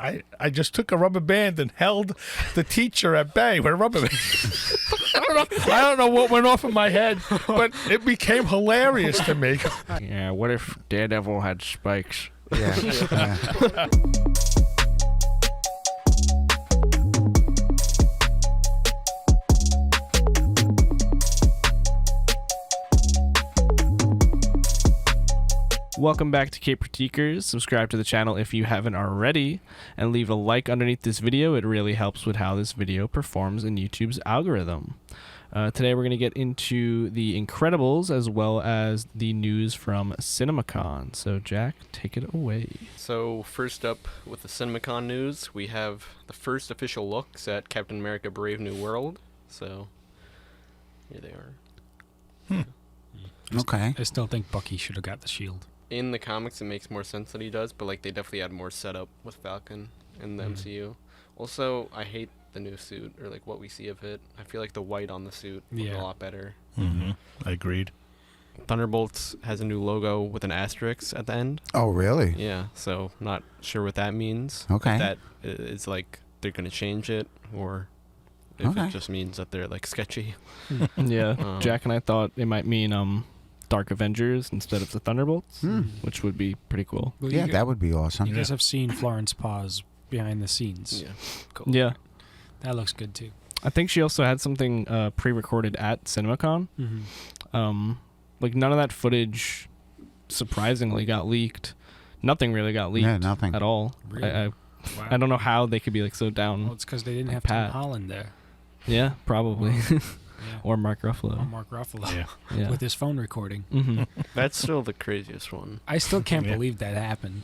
I just took a rubber band and held the teacher at bay with a rubber band. I don't know what went off in my head, but it became hilarious to me. Yeah, what if Daredevil had spikes? Yeah. Welcome back to Cape Critiquers. Subscribe to the channel if you haven't already, and leave a like underneath this video. It really helps with how this video performs in YouTube's algorithm. Today we're going to get into The Incredibles as well as the news from CinemaCon. So Jack, take it away. So first up with the CinemaCon news, we have the first official looks at Captain America Brave New World. So here they are. Okay. I still think Bucky should have got the shield. In the comics, it makes more sense that he does, but like they definitely had more setup with Falcon in the MCU. Also, I hate the new suit, or like what we see of it. I feel like the white on the suit was a lot better. Mm-hmm. I agreed. Thunderbolts has a new logo with an asterisk at the end. Oh, really? Yeah, so not sure what that means. Okay. If that is like they're gonna change it, or if it just means that they're like sketchy. Yeah, Jack and I thought it might mean Dark Avengers instead of the Thunderbolts, which would be pretty cool. Well, Yeah, that would be awesome. You guys have seen Florence Pause behind the scenes. Yeah, Cool. Yeah. That looks good too. I think she also had something pre-recorded at CinemaCon. Like none of that footage, surprisingly, got leaked. Nothing really got leaked. Yeah, nothing at all. Really? I don't know how they could be like so down. Well, it's because they didn't have Pat. Tom Holland there. Yeah, probably. Yeah. Or Mark Ruffalo. Or Mark Ruffalo. Yeah. With his phone recording. that's still the craziest one. I still can't believe that happened.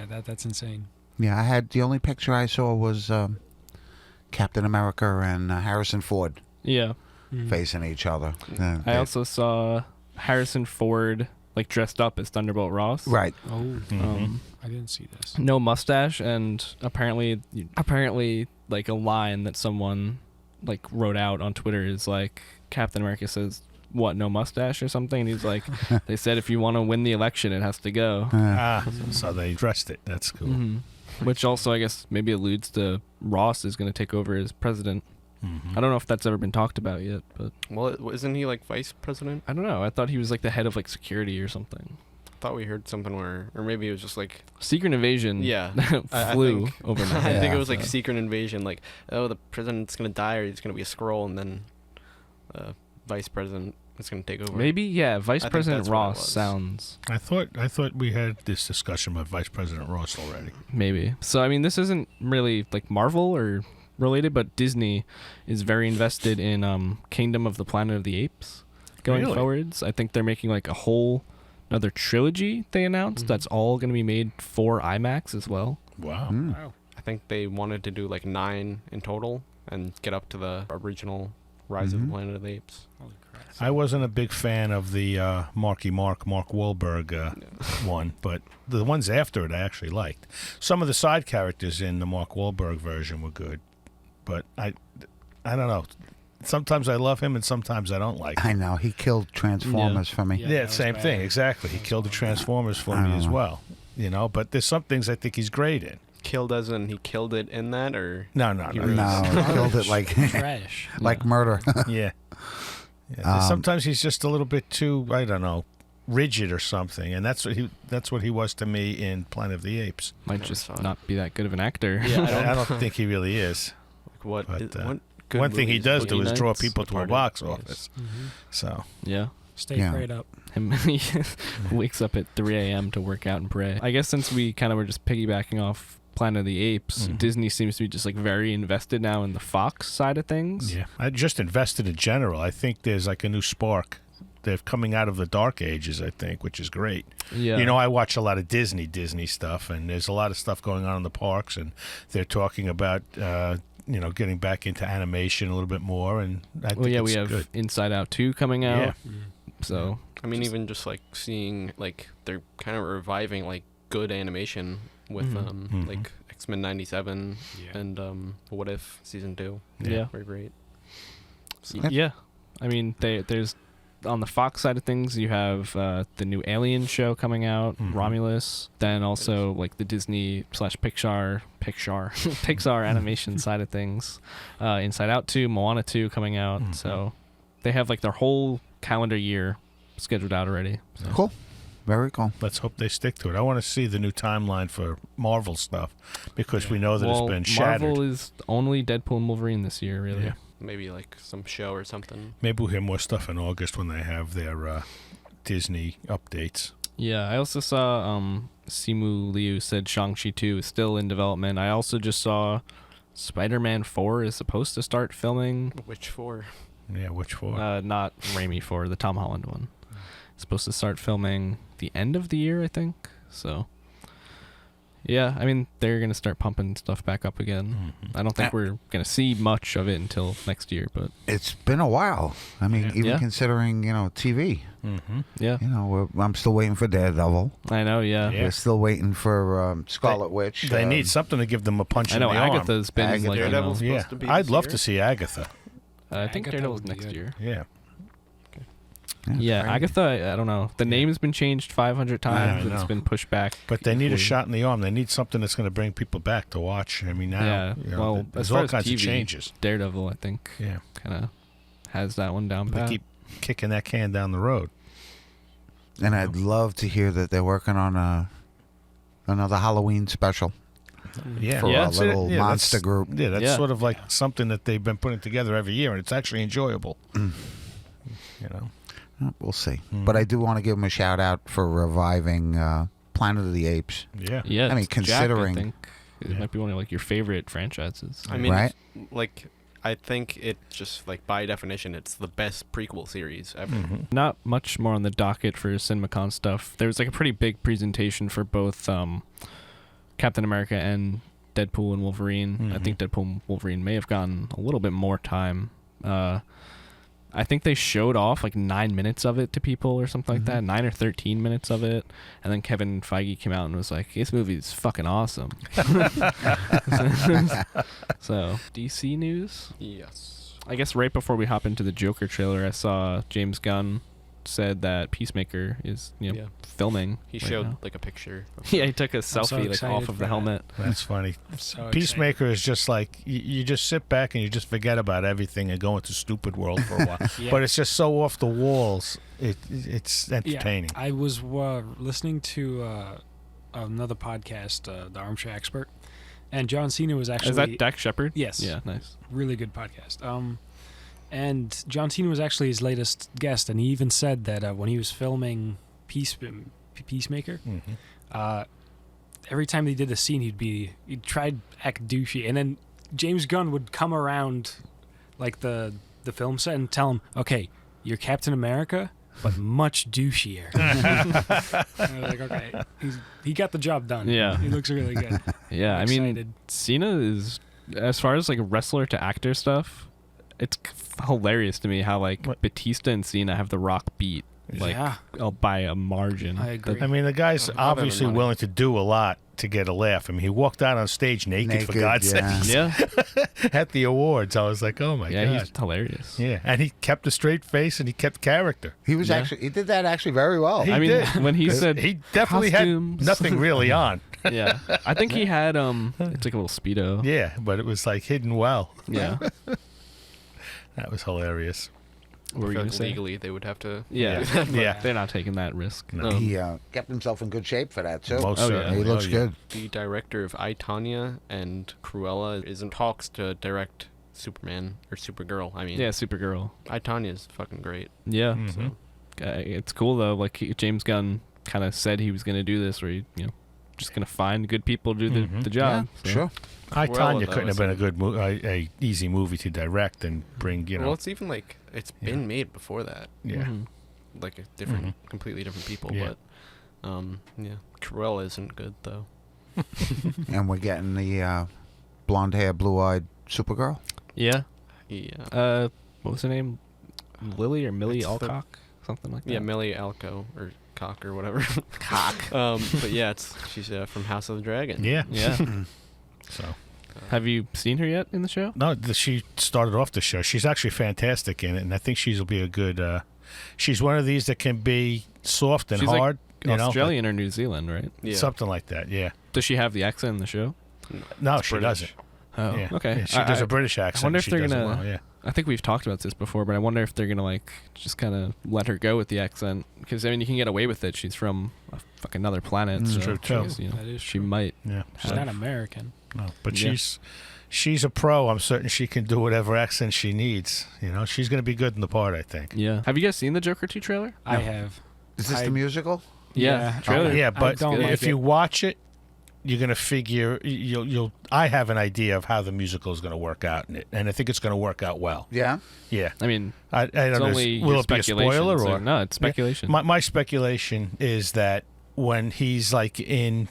That's insane. Yeah, the only picture I saw was Captain America and Harrison Ford facing each other. I also saw Harrison Ford like dressed up as Thunderbolt Ross. Right. Oh, I didn't see this. No mustache, and apparently like a line that someone like wrote out on Twitter is like Captain America says, "What, no mustache?" or something, and he's like, "They said if you want to win the election, it has to go." So they dressed it. That's cool. Which also, I guess, maybe alludes to Ross is going to take over as president. I don't know if that's ever been talked about yet, but Well, isn't he like vice president? I don't know. I thought he was like the head of like security or something. I thought we heard something where, or maybe it was just like Secret Invasion. Yeah, flew over my head. I think it was like Secret Invasion, like, oh, the president's gonna die or he's gonna be a Skrull, and then vice president is gonna take over. Maybe, yeah. Vice President that's what it Ross was. sounds. I thought we had this discussion with Vice President Ross already. Maybe. So I mean, this isn't really like Marvel or related, but Disney is very invested in Kingdom of the Planet of the Apes going forwards. I think they're making like a whole another trilogy they announced that's all going to be made for IMAX as well. Wow. Wow. I think they wanted to do like 9 in total and get up to the original Rise of the Planet of the Apes. Holy crap. I wasn't a big fan of the Mark Wahlberg one, but the ones after it I actually liked. Some of the side characters in the Mark Wahlberg version were good, but I don't know. Sometimes I love him and sometimes I don't like him. I know. He killed Transformers for me. Yeah, same thing. Exactly. He killed the Transformers for me as well. You know, but there's some things I think he's great in. Killed as in he killed it in that, or No, He killed it like Trash. like murder. yeah. Sometimes he's just a little bit too, I don't know, rigid or something, and that's what he was to me in Planet of the Apes. Might just not be that good of an actor. Yeah, I don't think he really is. like what? But, What good one thing he movies does would do he is draw nights? people to a Departed. box Yes. office. So Yeah. Stay Yeah. prayed up. Him he wakes up at 3 a.m. to work out and pray. I guess since we kind of were just piggybacking off Planet of the Apes, Disney seems to be just like very invested now in the Fox side of things. yeah, I just invested in general. I think there's like a new spark. They're coming out of the dark ages, I think, which is great. Yeah. You know, I watch a lot of Disney stuff, and there's a lot of stuff going on in the parks, and they're talking about getting back into animation a little bit more, and I think we it's have good. Inside Out 2 coming out. Yeah. So I mean, even just like seeing like they're kind of reviving like good animation with like X-Men '97 and What If season 2. Yeah. Very great. yeah. I mean, there's on the Fox side of things, you have the new Alien show coming out, Romulus. Then also like the Disney / Pixar animation side of things. Inside Out 2, Moana 2 coming out. So they have like their whole calendar year scheduled out already. So. Cool. Very cool. Let's hope they stick to it. I want to see the new timeline for Marvel stuff because we know that it's been shattered. Marvel is only Deadpool and Wolverine this year, really. Yeah. Maybe like some show or something. Maybe we'll hear more stuff in August when they have their Disney updates. Yeah, I also saw Simu Liu said Shang-Chi 2 is still in development. I also just saw Spider-Man 4 is supposed to start filming. Which 4? Yeah, which 4? Not Raimi 4, the Tom Holland one. It's supposed to start filming the end of the year, I think. So, yeah, I mean, they're going to start pumping stuff back up again. I don't think we're going to see much of it until next year, but... It's been a while. I mean, even considering, TV. Yeah. I'm still waiting for Daredevil. I know, yeah. We're still waiting for Scarlet Witch. They need something to give them a punch in the arm. Agatha's been like... Daredevil's supposed to be I'd this love year? to see Agatha. I think Agatha Daredevil's would be next good. year. Yeah. Yeah, Agatha, I don't know. The name's been changed 500 times. It's been pushed back. But they need a shot in the arm. They need something that's going to bring people back to watch. I mean, now, well, there's as far all as kinds TV, of changes. Daredevil, I think, kind of has that one down They pat. keep kicking that can down the road. And I'd love to hear that they're working on another Halloween special. Yeah. For a little monster group. Yeah, that's sort of like something that they've been putting together every year, and it's actually enjoyable. We'll see. But I do want to give them a shout out for reviving Planet of the Apes. Yeah. Yeah, I mean, it's Jack, considering- I think it might be one of like your favorite franchises. I mean, Right? like, I think it just, like, by definition, it's the best prequel series ever. Not much more on the docket for CinemaCon stuff. There was like a pretty big presentation for both Captain America and Deadpool and Wolverine. I think Deadpool and Wolverine may have gotten a little bit more time. I think they showed off like 9 minutes of it to people or something like that, 9 or 13 minutes of it, and then Kevin Feige came out and was like, "This movie is fucking awesome." So, DC news? Yes. I guess right before we hop into the Joker trailer, I saw James Gunn said that Peacemaker is filming. He right showed now. like a picture. Yeah, he took a so selfie like excited off of the for that. helmet. That's funny. I'm so Peacemaker is just like you just sit back and you just forget about everything and go into stupid world for a while. Yeah. But it's just so off the walls. It's entertaining. Yeah, I was listening to another podcast, The Armchair Expert, and John Cena was actually... Is that Dak Shepard? Yes. Yeah, nice. Really good podcast. And John Cena was actually his latest guest, and he even said that when he was filming Peacemaker, every time they did the scene, he'd try to act douchey, and then James Gunn would come around like the film set and tell him, "Okay, you're Captain America, but much douchier." I was like, okay, he got the job done. Yeah. He looks really good. Yeah, I'm I mean, excited. Cena is, as far as like wrestler to actor stuff, it's hilarious to me how like Batista and Cena have the Rock beat like by a margin. I agree. I mean, the guy's Other obviously than money. willing to do a lot to get a laugh. I mean, he walked out on stage naked for God's sake Yeah, at the awards. I was like, oh my yeah, God. he's hilarious. Yeah, and he kept a straight face and he kept character. He was he did that actually very well. He I mean, did. when he said He definitely costumes. had nothing really on. Yeah, I think he had it's like a little speedo. Yeah, but it was like hidden well. Yeah. That was hilarious. What were you gonna say? Legally, they would have to. Yeah, Yeah. they're not taking that risk. No. He kept himself in good shape for that too. Most Oh, yeah. certainly. He looks Oh, yeah. good. The director of I, Tonya and Cruella is in talks to direct Superman or Supergirl. I mean, Yeah, Supergirl. I, Tonya is fucking great. Yeah, Mhm. it's cool though. Like James Gunn kind of said he was gonna do this, where he, just gonna find good people to do the job. Yeah, So, sure. I, Cruella, Tonya though, couldn't have been a isn't- good, a easy movie to direct and bring, Well, it's even like it's been made before that. yeah. Mhm. Like a different, completely different people. Yeah. But, yeah, Cruella isn't good though. And we're getting the blonde hair, blue eyed Supergirl. Yeah. Yeah. What was her name? Lily or Millie It's the- Alcock, something like that. Yeah, Millie Alco or Cock or whatever. Cock. But yeah, she's from House of the Dragon. Yeah. Yeah. So. Have you seen her yet in the show? No, she started off the show. She's actually fantastic in it, and I think she'll be a good She's one of these that can be soft and She's hard. Like Australian or New Zealand, right? Yeah. Something like that. Yeah. Does she have the accent in the show? No, It's she British. doesn't. Oh, Yeah. okay. Yeah, she does a British accent. I wonder if She they're does it gonna. well, yeah. I think we've talked about this before, but I wonder if they're gonna like just kind of let her go with the accent, because I mean you can get away with it. She's from a fucking another planet. So true, too. she's, That is she true. might. Yeah. She's not American. No, but Yeah. she's a pro. I'm certain she can do whatever accent she needs. You know, she's going to be good in the part, I think. Yeah. Have you guys seen the Joker 2 trailer? I have. Is this the musical? Yeah. Trailer. Yeah, I but don't like if it. you watch it, you're going to figure you'll. I have an idea of how the musical is going to work out in it, and I think it's going to work out well. Yeah. Yeah. I mean, I it's don't know. only Will your it be a speculation, spoiler so- or no? It's speculation. My speculation is that when he's like in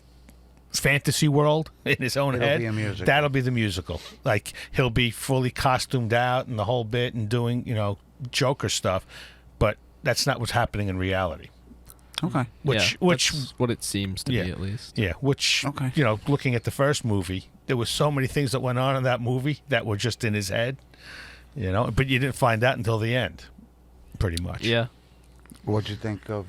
fantasy world in his own It'll head, be a musical. that'll be the musical. Like he'll be fully costumed out and the whole bit and doing Joker stuff, but that's not what's happening in reality. Okay. Which that's what it seems to Yeah. be at least. yeah, which Okay. looking at the first movie, there was so many things that went on in that movie that were just in his head, but you didn't find out until the end, pretty much. Yeah. What'd you think of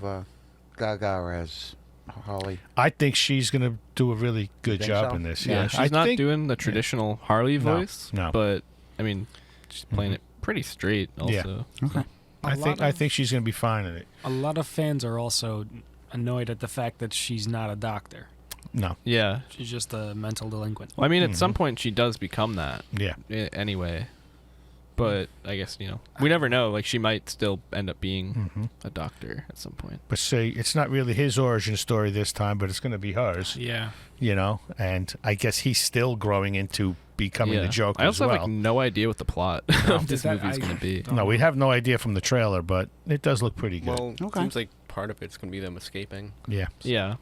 Gaga as Harley? I think she's going to do a really good think job so? in this. Yeah. Yeah, She's I not think, doing the traditional Harley No, voice. no. But I mean, she's playing Mhm. it pretty straight. Also. Yeah. Okay. I think she's going to be fine in it. A lot of fans are also annoyed at the fact that she's not a doctor. No. Yeah. She's just a mental delinquent. Well, I mean, at some Mhm. point she does become that. Yeah. Anyway. But I guess we never know. Like she might still end up being hmm a doctor at some point. But see, it's not really his origin story this time, but it's going to be hers. Yeah. And I guess he's still growing into becoming Yeah. the Joker I also as have well. like no idea what the plot of this movie is going to be. No, we have no idea from the trailer, but it does look pretty good. Well, Okay. seems like part of it's gonna be them escaping. Yeah. Yeah.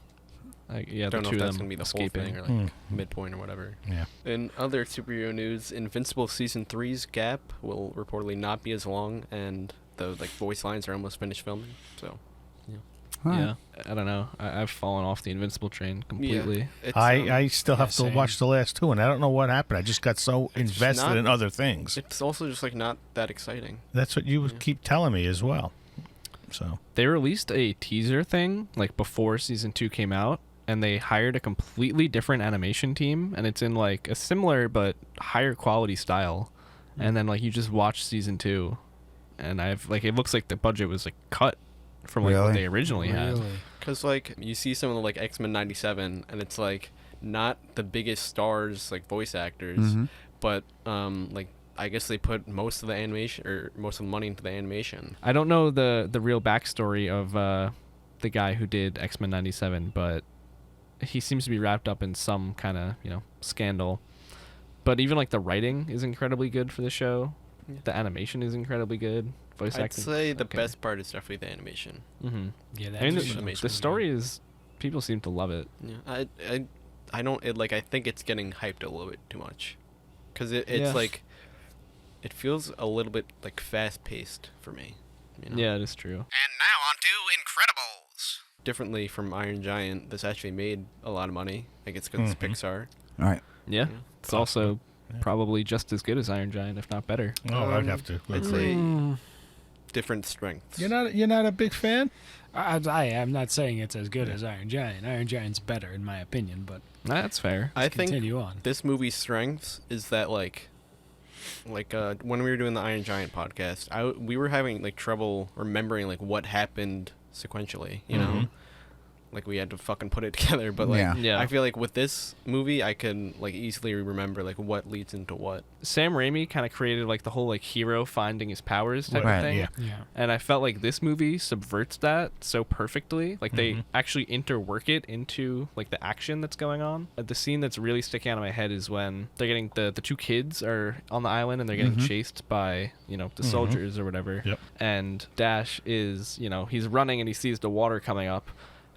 Yeah. Don't The know two if of that's them gonna be the escaping. whole thing or like Mm. midpoint or whatever. Yeah. In other superhero news, Invincible Season 3's gap will reportedly not be as long, and the voice lines are almost finished filming. So All right. Yeah. I don't know. I've fallen off the Invincible train completely. it's, I still have to same. watch the last two, and I don't know what happened. I just got so It's invested not- in other things. it's also just not that exciting. That's what you Yeah. keep telling me as well. So They released a teaser thing before season 2 came out, and they hired a completely different animation team, and it's in a similar but higher quality style. And then you just watch season 2, and it looks like the budget was cut from what Really? they originally had. Because you see some of the X-Men 97, and it's not the biggest stars voice actors, Mhm. but I guess they put most of the animation or most of the money into the animation. I don't know the real backstory of the guy who did X-Men 97, but he seems to be wrapped up in some kind of scandal. But even the writing is incredibly good for the show. Yeah. The animation is incredibly good. Voice I'd acting. say the okay. best part is definitely the animation. Mm-hmm. Yeah, that I mean, is the amazing. story is people seem to love it. Yeah, I don't I think it's getting hyped a little bit too much, because it's Yeah. it feels a little bit fast paced for me. Yeah, it is true. And now on to Incredibles. Differently from Iron Giant, this actually made a lot of money. It's because it's Mhm. Pixar. All right. Yeah, Yeah. it's also probably just as good as Iron Giant, if not better. oh, I'd have to I'd agree. say different strengths. You're not a big fan? I am not saying it's as good as Iron Giant. Iron Giant's better in my opinion, but That's fair. I think continue on. this movie's strengths is that when we were doing the Iron Giant podcast, we were having trouble remembering what happened sequentially. You know, Mhm. we had to fucking put it together. But Yeah. Yeah. I feel with this movie, I can easily remember what leads into what. Sam Raimi kind of created the whole hero finding his powers type Right, of thing. yeah. Yeah. And I felt like this movie subverts that so perfectly. They Mhm. actually interwork it into the action that's going on. The scene that's really sticking out of my head is when they're getting the two kids are on the island and they're getting Mhm. chased by the Mhm. soldiers or whatever. Yep. And Dash is he's running and he sees the water coming up.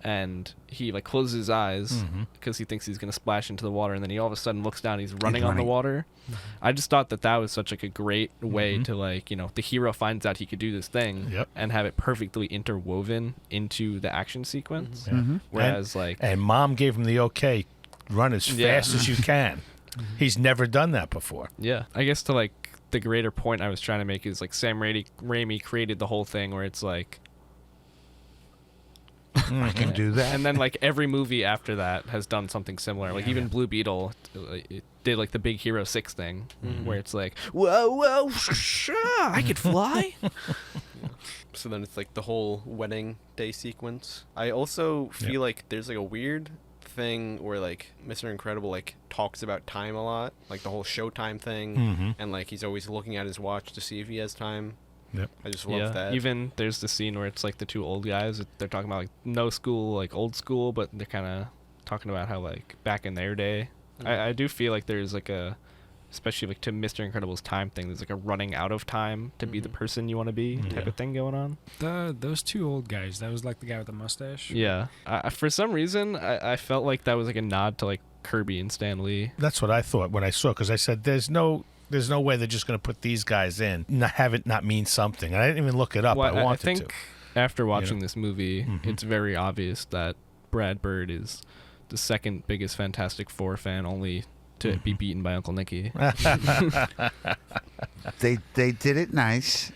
And he closes his eyes Mhm. because he thinks he's gonna splash into the water, and then he all of a sudden looks down. He's running on the running. water. I just thought that was such a great way Mhm. to the hero finds out he could do this thing Yep. and have it perfectly interwoven into the action sequence. Yeah. Mhm. Whereas And Mom gave him the okay, run as Yeah. fast as you can. He's never done that before. yeah, I guess to the greater point I was trying to make is like Sam Raimi created the whole thing where it's like I can do that. and then like every movie after that has done something similar. Like even Blue Beetle, it did like the Big Hero 6 thing, where it's like, whoa, I could fly. So then it's like the whole wedding day sequence. I also feel like there's like a weird thing where like Mr. Incredible like talks about time a lot, like the whole Showtime thing, and like he's always looking at his watch to see if he has time. Yep. I just love that. Even there's the scene where it's like the two old guys. They're talking about like no school, like old school, but they're kind of talking about how like back in their day. I do feel like there's like a, especially like to Mr. Incredible's time thing, there's like a running out of time to be the person you want to be type of thing going on. Those two old guys. That was like the guy with the mustache. Yeah. For some reason, I felt like that was like a nod to like Kirby and Stan Lee. That's what I thought when I saw it, because I said, there's no way they're just going to put these guys in, have it not mean something. And I didn't even look it up. Well, I wanted I think to. After watching this movie, it's very obvious that Brad Bird is the second biggest Fantastic Four fan, only to be beaten by Uncle Nicky. They did it nice.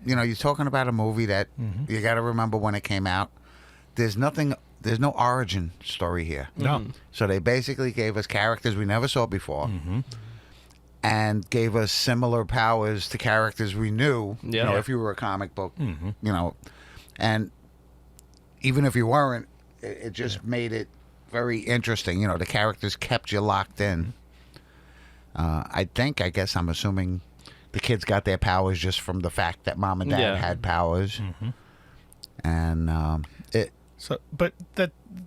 You're talking about a movie that you got to remember when it came out. There's no origin story here. No. So they basically gave us characters we never saw before. And gave us similar powers to characters we knew. Yeah. If you were a comic book, and even if you weren't, it just made it very interesting. The characters kept you locked in. I guess I'm assuming the kids got their powers just from the fact that mom and dad had powers, and But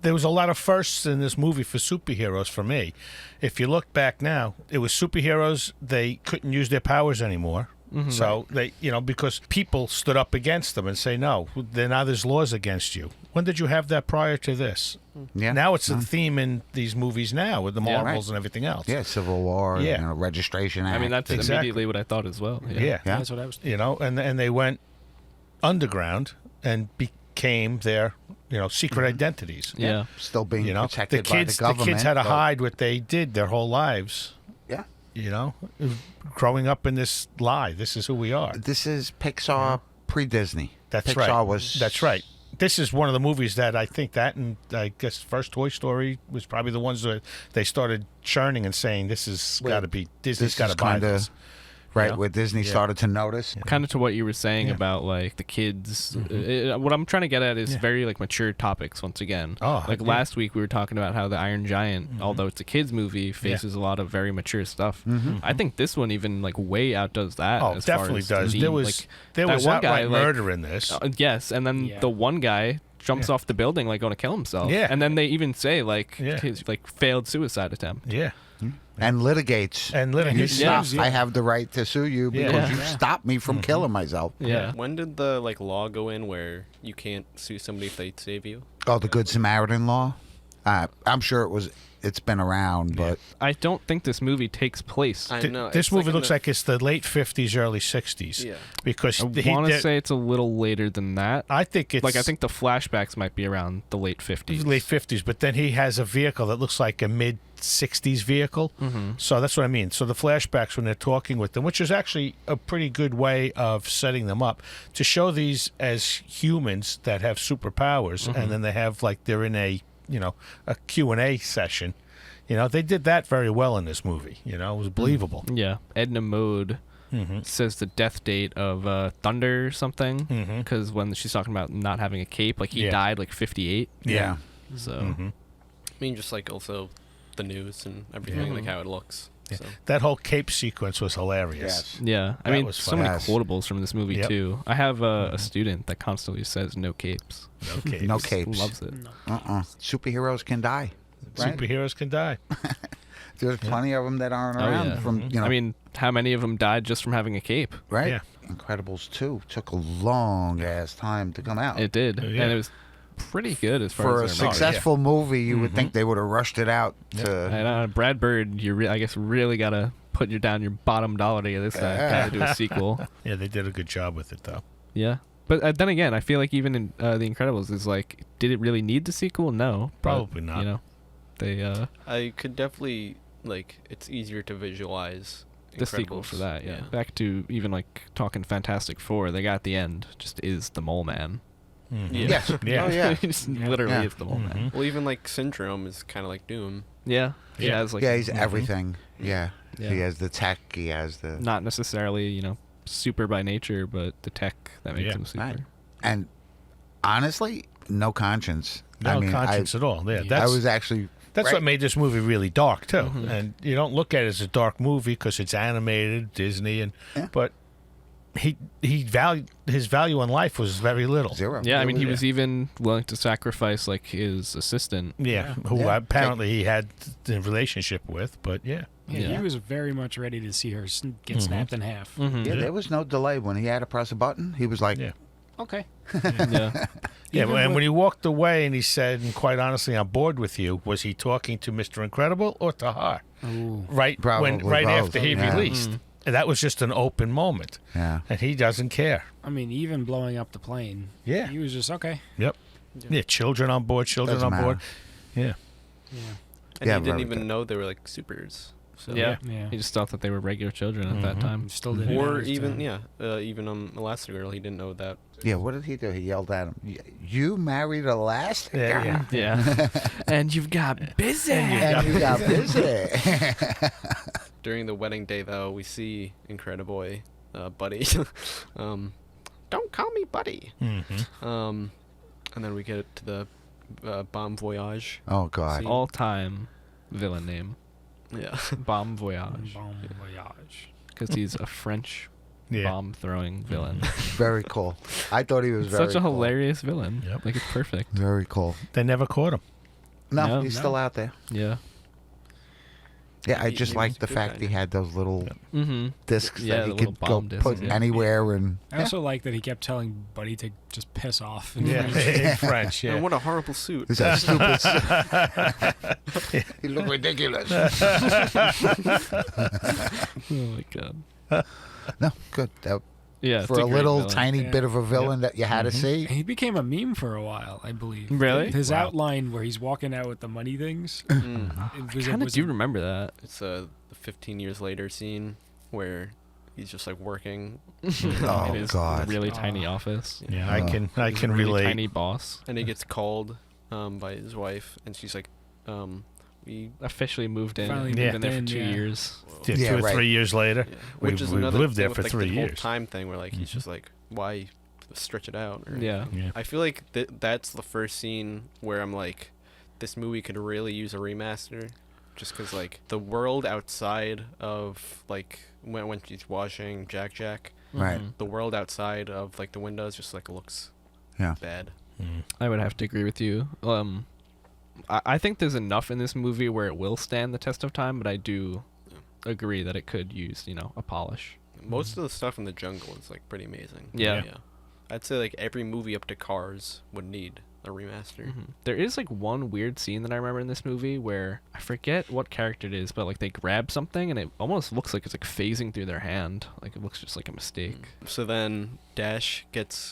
there was a lot of firsts in this movie for superheroes for me. If you look back now, it was superheroes, they couldn't use their powers anymore. So they, because people stood up against them and say, no, now there's laws against you. When did you have that prior to this? Yeah. Now it's a theme in these movies now with the Marvels and everything else. Yeah, Civil War, Yeah. Registration Act. I mean, that's Exactly. immediately what I thought as well. Yeah. That's what I was thinking. And they went underground and became their, secret identities. Yeah. Still being The protected kids, by the government. the kids had to but- hide what they did their whole lives. Yeah. Growing up in this lie. This is who we are. This is Pixar pre-Disney. That's Pixar right. was. That's right. This is one of the movies that I think that, and I guess first Toy Story was probably the ones that they started churning and saying, this has got to be, Disney's This got is to buy kinda- this. Right, where Disney started to notice. Kind of to what you were saying about like the kids. What I'm trying to get at is very like mature topics once again. Oh, like last week we were talking about how the Iron Giant, although it's a kids movie, faces a lot of very mature stuff. I think this one even like way outdoes that. Oh, as definitely far as does. the- There like, was that outright one guy, like- murder in this. yes, and then the one guy jumps off the building like going to kill himself. Yeah. And then they even say like Yeah. his like failed suicide attempt. Yeah. And litigates. And You litigates. stop. I have the right to sue you because Yeah. you stopped me from killing myself. Yeah. When did the like law go in where you can't sue somebody if they save you? Oh, the Good Samaritan law? I'm sure it's been around, but I don't think this movie takes place. I know. This it's movie in looks the- like it's the late 50s, early 60s. Yeah. Because I want to say it's a little later than that. I think it's Like I think the flashbacks might be around the late 50s. late 50s, but then he has a vehicle that looks like a mid 60s vehicle. So that's what I mean. So the flashbacks when they're talking with them, which is actually a pretty good way of setting them up to show these as humans that have superpowers, and then they have like they're in a a Q&A session. They did that very well in this movie. It was believable. Yeah, Edna Mode says the death date of Thunder or something because when she's talking about not having a cape, like he died like 58. Yeah. So I mean, just like also the news and everything, like how it looks. So. That whole cape sequence was hilarious. yeah, I That mean was so fun. many Yes. quotables from this movie Yep. too. I have a student that constantly says no capes. No capes. no Just capes. Loves it. Superheroes can die. Right? Superheroes can die. There's plenty of them that aren't Oh, around yeah. from I mean, how many of them died just from having a cape? right? Yeah. Incredibles 2 took a long ass time to come out. It did, Yeah. and it was pretty good as far For a as I remember. successful movie, you would think they would have rushed it out to And Brad Bird, I guess really gotta put down your bottom dollar to get this guy to do a sequel. Yeah, they did a good job with it, though. Yeah, but then again, I feel like even in The Incredibles is like, did it really need the sequel? No, but, Probably not. They I could definitely like it's easier to visualize the sequel Incredibles. for that. Yeah. Back to even like talking Fantastic Four. They got the end. Just is the Mole Man. Yeah. Yes. Yeah. Oh, yeah. He just literally Yeah. is the Mole Man. Well, even like Syndrome is kind of like Doom. Yeah. He Yeah. has like Yeah, he's everything. Yeah. Yeah. He has the tech. He has the... not necessarily super by nature, but the tech that makes Yeah. him super. Right. And honestly, no conscience. No I mean, conscience at all. Yeah, I that's was actually... that's right. what made this movie really dark too. Mhm. And you don't look at it as a dark movie because it's animated, Disney, and Yeah. but his value in life was very little. Zero. Yeah, I mean, he Yeah. was even willing to sacrifice like his assistant. Yeah, who Yeah. apparently he had the relationship with, but yeah. Yeah, Yeah. he was very much ready to see her get Mhm. snapped in half. Mm-hmm. Yeah, there was no delay. When he had to press a button, he was like, Yeah. Okay. Yeah. Yeah, Even and with- when he walked away and he said, and quite honestly, I'm bored with you, was he talking to Mr. Incredible or to her? Ooh. Right Probably right both. after he Yeah. released. Mhm. And that was just an open moment. yeah. And he doesn't care. I mean, even blowing up the plane. Yeah. He was just okay. Yep. Yeah, children on board, children Doesn't on board. Yeah. Yeah. And Yeah, he didn't very even good. know they were like supers. So. Yeah. Yeah. He just thought that they were regular children at that Mhm. time. Still didn't. Or manage even to- even Elastigirl, he didn't know that. Yeah, what did he do? He yelled at him, "You married Elastic? Yeah, Yeah. And you've got busy. And you got busy." During the wedding day, though, we see Incrediboy, Buddy. Don't call me Buddy. Mm-hmm. And then we get to the Bon Voyage. Oh, God. All-time villain name. Yeah. Bomb Voyage. Bon voyage. Because he's a French Yeah. bomb-throwing villain. Very cool. I thought he was very Such a cool. hilarious villain. Yep. Like, it's perfect. Very cool. They never caught him. No, No, he's no. still out there. Yeah. Yeah, I He- just he like was a the good fact guy. he had those little Mm-hmm. discs Yeah, that he the little could go bomb discs, put yeah. anywhere. And I also like that he kept telling Buddy to just piss off. Yeah, in French, yeah. And what a horrible suit. He's that stupid. He looked ridiculous. Oh, my God. No, good. That, Yeah, for it's a great little villain. tiny Yeah. bit of a villain that you had to see. He became a meme for a while, I believe. Really? His Wow. outline where he's walking out with the money things. It was, I kind of was do remember that. It's the 15 years later scene where he's just like working, Oh, In his God. really Oh. tiny office. Yeah, I can His really relate. tiny boss. and he gets called by his wife, and she's like, we Officially moved in. Finally Been moved there for in, 2 yeah. years. Yeah, Yeah, 2 or right. 3 years later. Yeah. Which is we've another lived there thing for with, 3 the whole years. time thing where like he's Mhm. just like, why stretch it out? Or Yeah. anything. Yeah. I feel like that's the first scene where I'm like, this movie could really use a remaster, just because like the world outside of like when she's watching Jack, Right. Mhm. the world outside of like the windows just like looks Yeah. bad. Mm. I would have to agree with you. I think there's enough in this movie where it will stand the test of time, but I do agree that it could use, a polish. Most of the stuff in the jungle is like pretty amazing. Yeah. I'd say like every movie up to Cars would need a remaster. Mhm. There is like one weird scene that I remember in this movie where I forget what character it is, but like they grab something and it almost looks like it's like phasing through their hand. Like it looks just like a mistake. So then Dash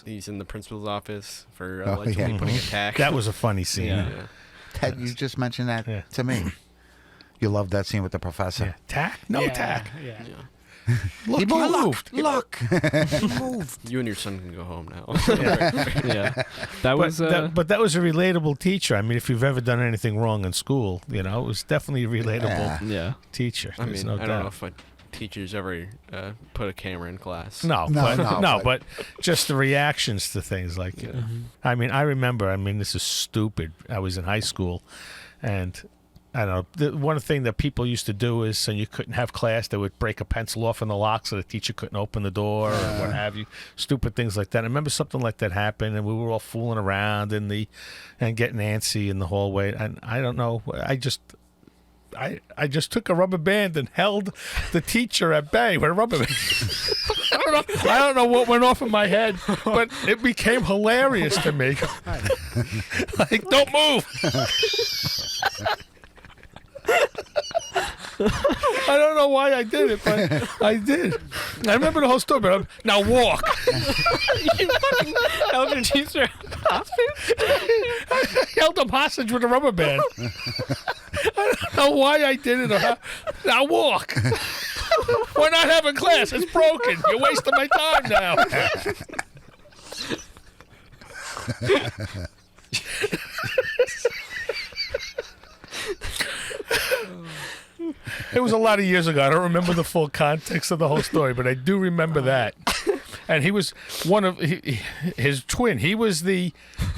he's in the principal's office for Oh, allegedly yeah. putting a tack. That was a funny scene. Yeah. Yeah. Ted, you just mentioned that Yeah. to me. You love that scene with the professor. Yeah. Tack? No yeah, tack. Yeah. Yeah. Look, He you moved. moved. Look. He moved. You and your son can go home now. Yeah. That But, was but that was a relatable teacher. I mean, if you've ever done anything wrong in school, it was definitely a relatable yeah. teacher. I There's mean, no I doubt. don't know if teachers ever put a camera in class. No, No, but, no, no, but- but just the reactions to things like, Yeah. I mean, I remember, this is stupid. I was in high school, and I don't know, one thing that people used to do is, so you couldn't have class, they would break a pencil off in the lock so the teacher couldn't open the door or what have you. Stupid things like that. I remember something like that happened, and we were all fooling around and getting antsy in the hallway. And I don't know, I just took a rubber band and held the teacher at bay with a rubber band. I don't know what went off in my head, but it became hilarious to me. Like, don't move. I don't know why I did it, but I did. I remember the whole story, but now walk. You fucking held your teacher hostage? I held him hostage with a rubber band. I don't know why I did it. Now walk. We're not having class. It's broken. You're wasting my time now. It was a lot of years ago. I don't remember the full context of the whole story, but I do remember that. And he was one of his twin. He was the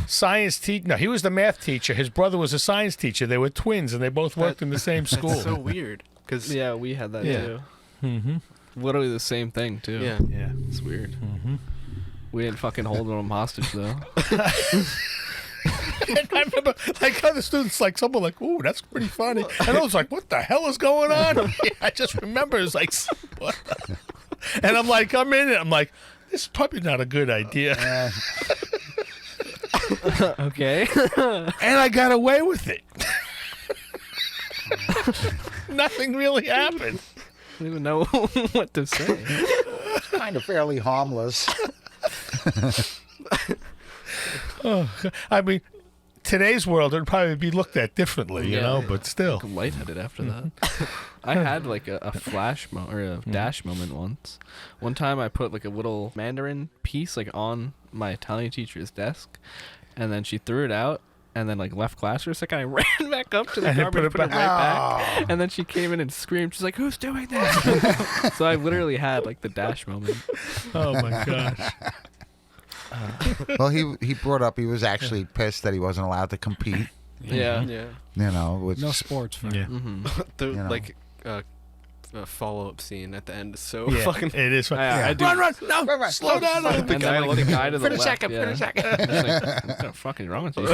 science teacher. No, he was the math teacher. His brother was a science teacher. They were twins, and they both worked in the same school. That's so weird. Cause Yeah, we had that Yeah. too. Mm-hmm. Literally the same thing too. yeah. Yeah. It's weird. Mm-hmm. We didn't fucking hold them hostage though. And I remember, like, other students, like, someone like, ooh, that's pretty funny. And I was like, what the hell is going on? I just remember it's like, what the? And I'm like, I'm in it. I'm like, this is probably not a good idea. Okay. And I got away with it. Nothing really happened. I don't even know what to say. Kind of fairly harmless. Oh, I mean, today's world would probably be looked at differently, you know, but still. I'm lightheaded after that. I had like a flash or a dash moment once. One time I put like a little Mandarin piece like on my Italian teacher's desk, and then she threw it out and then like left class for a second. I ran back up to the And garbage, put it put it right back, and then she came in and screamed. She's like, "Who's doing that?" So I literally had like the dash moment. Oh, my gosh. Well, he brought up he was actually pissed that he wasn't allowed to compete. Yeah. Yeah. You know, which No sports for Yeah. Mm-hmm. The You know. like follow-up scene at the end is so Yeah, fucking. it is. I do. Run! No! Run. Slow down! And then, like, the guy to the Finish left, second, yeah. finish second. It's like, what the fuck is wrong with you?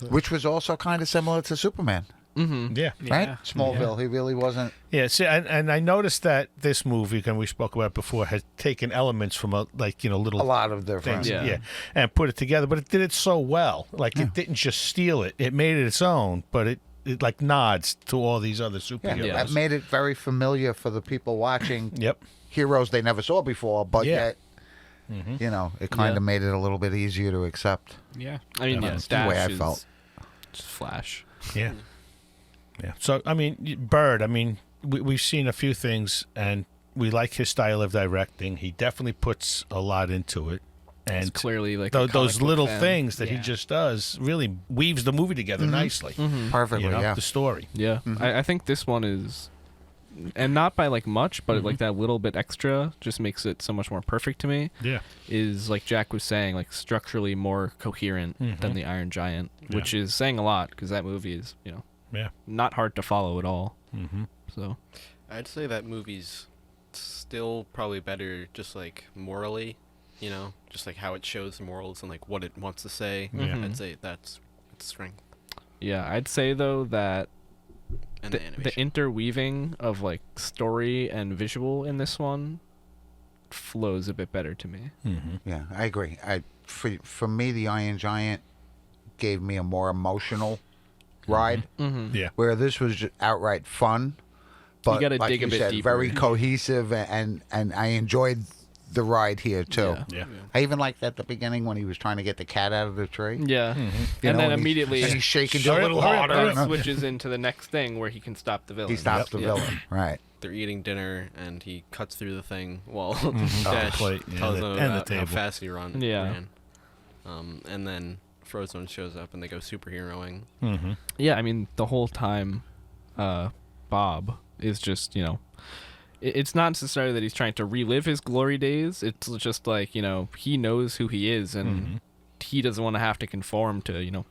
Which was also kind of similar to Superman, Mm-hmm. Yeah. right? Yeah. Smallville. He really wasn't. Yeah, see, and I noticed that this movie, and we spoke about it before, has taken elements from little A lot of different. things, Yeah. and put it together. But it did it so well. Like it didn't just steal it; it made it its own. But it like nods to all these other superheroes. Yeah. That made it very familiar for the people watching Yep. heroes they never saw before, but Yeah. yet, you know, it kind of Yeah. made it a little bit easier to accept. Yeah. I mean, yeah, That's the way Dash I is felt. just Flash. Yeah. Yeah. So I mean, Bird. I mean, we've seen a few things, and we like his style of directing. He definitely puts a lot into it, It's and clearly like a those comic book little fan. things that he Yeah. just does really weaves the movie together nicely. Perfectly, You know, yeah. the story. Yeah, I think this one is, and not by like much, but like that little bit extra just makes it so much more perfect to me. Yeah. Is like Jack was saying, like structurally more coherent than the Iron Giant, which is saying a lot because that movie is Yeah. not hard to follow at all. Mm-hmm. So I'd say that movie's still probably better, just like morally, just like how it shows morals and like what it wants to say. Yeah. I'd say that's its strength yeah, I'd say though that and the the animation. interweaving of like story and visual in this one flows a bit better to me. Mm-hmm. Yeah, I agree. For me, the Iron Giant gave me a more emotional ride, Mm-hmm. Yeah. where this was just outright fun. But gotta like dig a you bit said, deeper. very cohesive, and I enjoyed the ride here too. Yeah. Yeah. I even liked at the beginning when he was trying to get the cat out of the tree. Yeah, You and know, then and immediately he's shaking Hurry a up, little hurry up, harder. hurry it up. switches into the next thing where he can stop the villain. He stops the Yeah. villain, right? They're eating dinner and he cuts through the thing while Oh, Dash plate, yeah, tells the- him and the about how table. fast he ran. Yeah. And then Frozone shows up and they go superheroing. Mm-hmm. Yeah, I mean the whole time, Bob is just it's not necessarily that he's trying to relive his glory days. It's just like he knows who he is and he doesn't want to have to conform to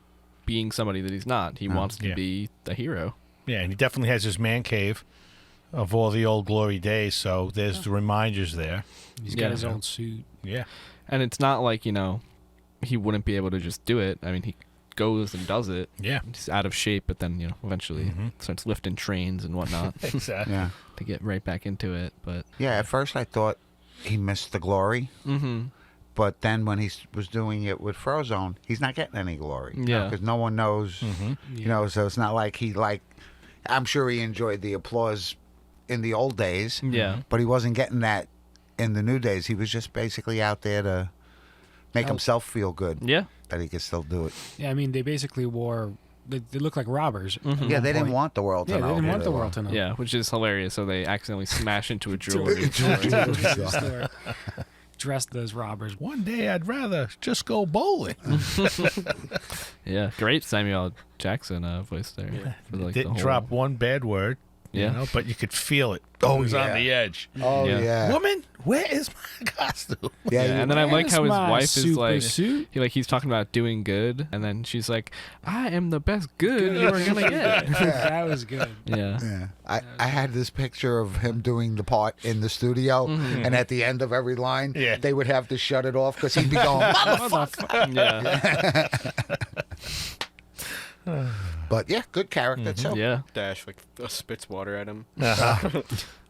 being somebody that he's not. He wants to Yeah. be a hero. Yeah, and he definitely has his man cave of all the old glory days. So there's the reminders there. He's Yeah. got his old suit. Yeah. And it's not like he wouldn't be able to just do it. I mean he goes and does it. Yeah. He's out of shape, but then eventually starts lifting trains and whatnot Exactly. Yeah, to get right back into it. But yeah. At first, I thought he missed the glory, mm-hmm. but then when he was doing it with Frozone, he's not getting any glory. Yeah. because no one knows. You know, so it's not like I'm sure he enjoyed the applause in the old days. Yeah. But he wasn't getting that in the new days. He was just basically out there to make himself feel good Yeah. that he could still do it. Yeah, I mean, they basically wore they look like robbers. Yeah, they didn't want the world to Yeah, know. they didn't who want they the were. world to know. Yeah, which is hilarious. So they accidentally smash into a jewelry. Store. Dressed as robbers. One day I'd rather just go bowling. Yeah, great Samuel L. Jackson voice there. For, like, the Didn't whole- drop one bad word. Yeah. You know, but you could feel it. Oh, It was yeah. on the edge. Oh Yeah. yeah. Woman, where is my costume? Yeah, Yeah, and then I like how his Where's my wife is super like, suit? he's talking about doing good, and then she's like, "I am the best good you are gonna get." That was good. Yeah, Yeah, I had this picture of him doing the part in the studio, and at the end of every line, Yeah. they would have to shut it off because he'd be going, "Motherfucker!" yeah, But yeah, good character too. yeah. Dash like spits water at him. Uh-huh.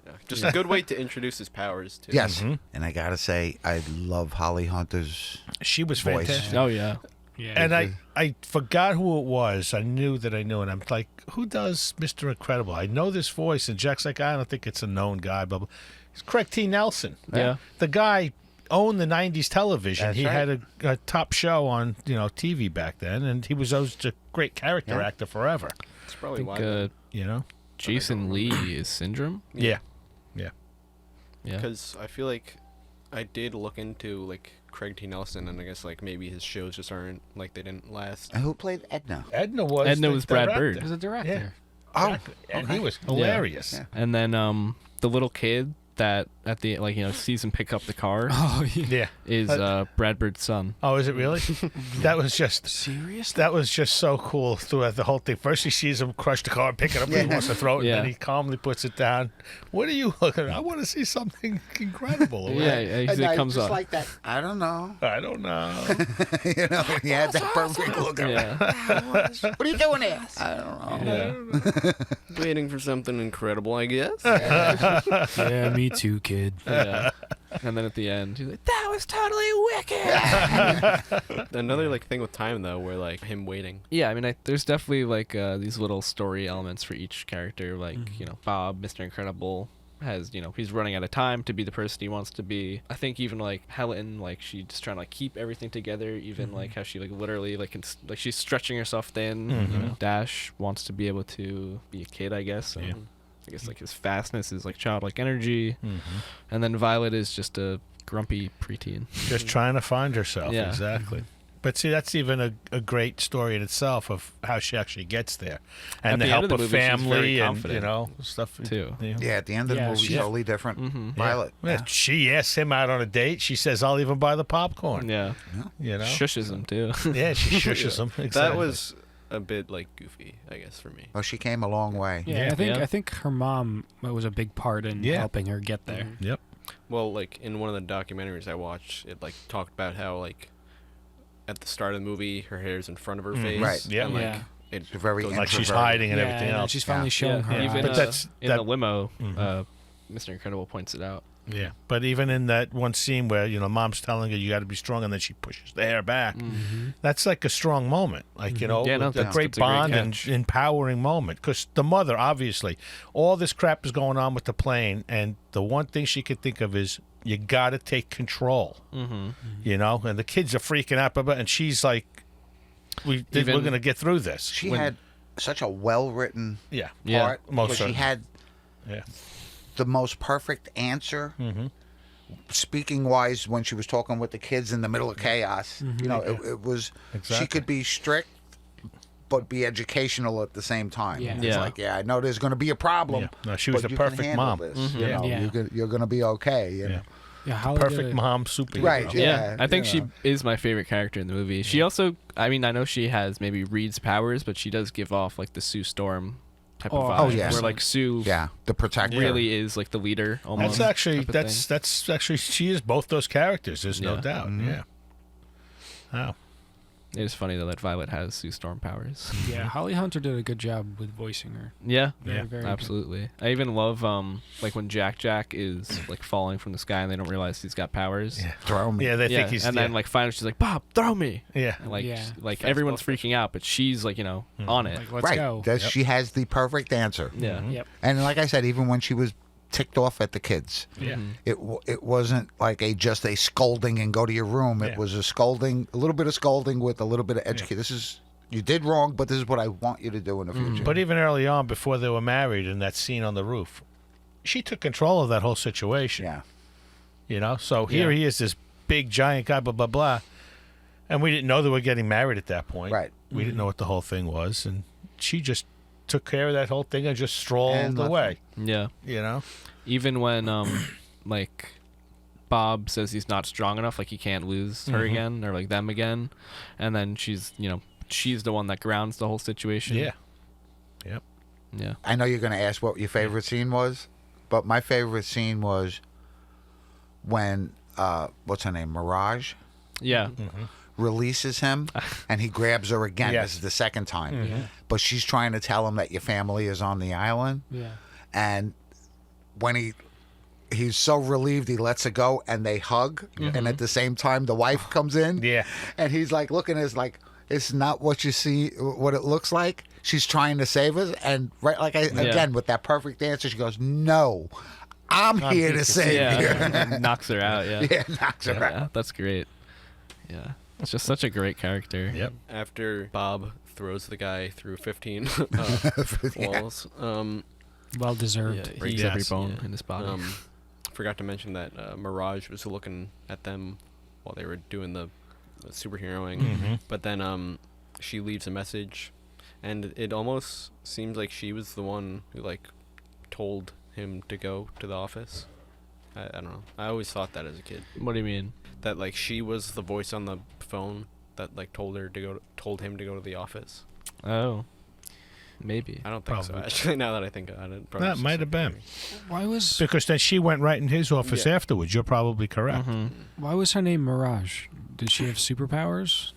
Yeah, just a good way to introduce his powers too. Yes, and I gotta say, I love Holly Hunter's. She was Voice. fantastic. Oh yeah. Yeah. And I forgot who it was. I knew that I knew it. I'm like, who does Mr. Incredible? I know this voice. And Jack's like, I don't think it's a known guy. Blah, blah. It's Craig T. Nelson. Yeah. The guy owned the 90s television. That's he right. had a top show on, TV back then. And he was always a great character actor forever, It's I probably think why. then. Jason Lee is Syndrome. Yeah. Yeah. Because I feel like I did look into like Craig T. Nelson, and I guess like maybe his shows just aren't like they didn't last. And who played Edna? Edna was Edna the was Brad director. Bird. He was a director. Oh, And okay. he was hilarious. Yeah. And then the little kid that at the sees him pick up the car Oh, yeah. Yeah. is Brad Bird's son. Oh, is it really? That was just Serious? That was just so cool throughout the whole thing. First, he sees him crush the car, pick it up, and he wants to throw it, Yeah. and then he calmly puts it down. What are you looking at? I want to see something incredible. Yeah, And it I comes just up. like that. I don't know. I don't know. He had that perfect look. Yeah. What are you doing there? I don't know. Yeah. Waiting for something incredible, I guess. Yeah, me too, kid. Yeah. And then at the end, he's like, "That was totally wicked." Another like thing with time though, where like him waiting. Yeah, I mean, there's definitely like these little story elements for each character. Like, Bob, Mr. Incredible, has he's running out of time to be the person he wants to be. I think even like Helen, like she's just trying to like keep everything together. Even like how she like literally like like she's stretching herself thin. Dash wants to be able to be a kid, I guess. And Yeah. I guess like his fastness is like childlike energy, and then Violet is just a grumpy preteen. Just trying to find herself. Yeah. Exactly. But see, that's even a great story in itself of how she actually gets there, At and the the end help of the of movie, she's very family, and confident, stuff too. Yeah, at the end of the Yeah, movie, she's- totally different. Yeah. Violet. Yeah, she asks him out on a date. She says, "I'll even buy the popcorn." Yeah, shushes him too. Yeah, she shushes him. Exactly. That was a bit like goofy, I guess, for me. Well, she came a long way. Yeah, Yeah. I think her mom was a big part in Yeah. helping her get there. Yep. Well, like in one of the documentaries I watched, it like talked about how like at the start of the movie, her hair's in front of her face. Right. Yeah. And, like, Yeah. it She's very goes Like she's introverted. hiding and Yeah, everything and else. she's finally showing her. even But that's- in that- the limo, Mr. Incredible points it out. Yeah, but even in that one scene where mom's telling her you got to be strong, and then she pushes the hair back, that's like a strong moment, like Yeah, no, a that's- great that's a great bond and catch. empowering moment. Because the mother, obviously, all this crap is going on with the plane, and the one thing she could think of is you got to take control. And the kids are freaking out, and she's like, we're going to get through this. She had such a well-written Yeah, part. most but she certainly. had Yeah. the most perfect answer. Speaking wise, when she was talking with the kids in the middle of chaos, it was she Exactly. could be strict, but be educational at the same time. Yeah. It's Yeah. like, I know there's going to be a problem. Yeah. No, she was but the you can perfect handle mom. This, Yeah. you're going to be okay. You know? Yeah, Holly Perfect did mom superhero. Right, Yeah, Yeah, I think you she know. is my favorite character in the movie. She also, I mean, I know she has maybe Reed's powers, but she does give off like the Sue Storm type of Oh, vibe. oh, yeah. Where like Sue Yeah, the protector. really is like the leader almost. That's actually type of thing. that's actually she is both those characters. There's no Yeah. doubt. Yeah. Wow. It is funny though that Violet has Sue Storm powers. Yeah, Holly Hunter did a good job with voicing her. Yeah, Very, very good. absolutely. I even love like when Jack is like falling from the sky and they don't realize he's got powers. Yeah. Throw me. Yeah, they Yeah, think he's and then like finally she's like, "Bob, throw me!" yeah. And, like Yeah. like everyone's freaking out, but she's like on it. Like, let's right. go. She has the perfect answer. Yeah. Yep. And like I said, even when she was ticked off at the kids, Yeah. it wasn't like just a scolding and go to your room. It Yeah. was a scolding, a little bit of scolding with a little bit of education. This is You did wrong, but this is what I want you to do in the future. But even early on, before they were married, in that scene on the roof, she took control of that whole situation. Yeah. You know, so here Yeah. he is, this big giant guy, blah blah blah, and we didn't know they were getting married at that point. Right. We didn't know what the whole thing was, and she just took care of that whole thing and just strolled And left away. Yeah. You know. Even when like Bob says he's not strong enough, like he can't lose her again or like them again, and then she's the one that grounds the whole situation. Yeah. Yep. Yeah. I know you're going to ask what your favorite scene was, but my favorite scene was when what's her name, Mirage, Yeah. releases him and he grabs her again. Yes. This is the second time, but she's trying to tell him that your family is on the island, Yeah. and when he's so relieved, he lets her go and they hug, and at the same time the wife comes in, Yeah. and he's like looking at us like, it's not what you see, what it looks like. She's trying to save us, and again with that perfect answer, she goes, "No, I'm here to save you." Yeah. Knocks her out. Yeah. Yeah, knocks her out. Yeah. That's great. Yeah. It's just such a great character. Yep. After Bob throws the guy through 15 walls, Well deserved. yeah, Breaks he- every bone yeah. in his body. Forgot to mention that Mirage was looking at them while they were doing the superheroing, but then she leaves a message, and it almost seems like she was the one who like told him to go to the office. I don't know. I always thought that as a kid, What do you mean? that like she was the voice on the phone that like told him to go to the office. Oh. Maybe. I don't think so. Probably. Actually, now that I think about it, probably That just might have been. Why was Because then she went right in his office Yeah. afterwards. You're probably correct. why was her name Mirage? Did she have superpowers?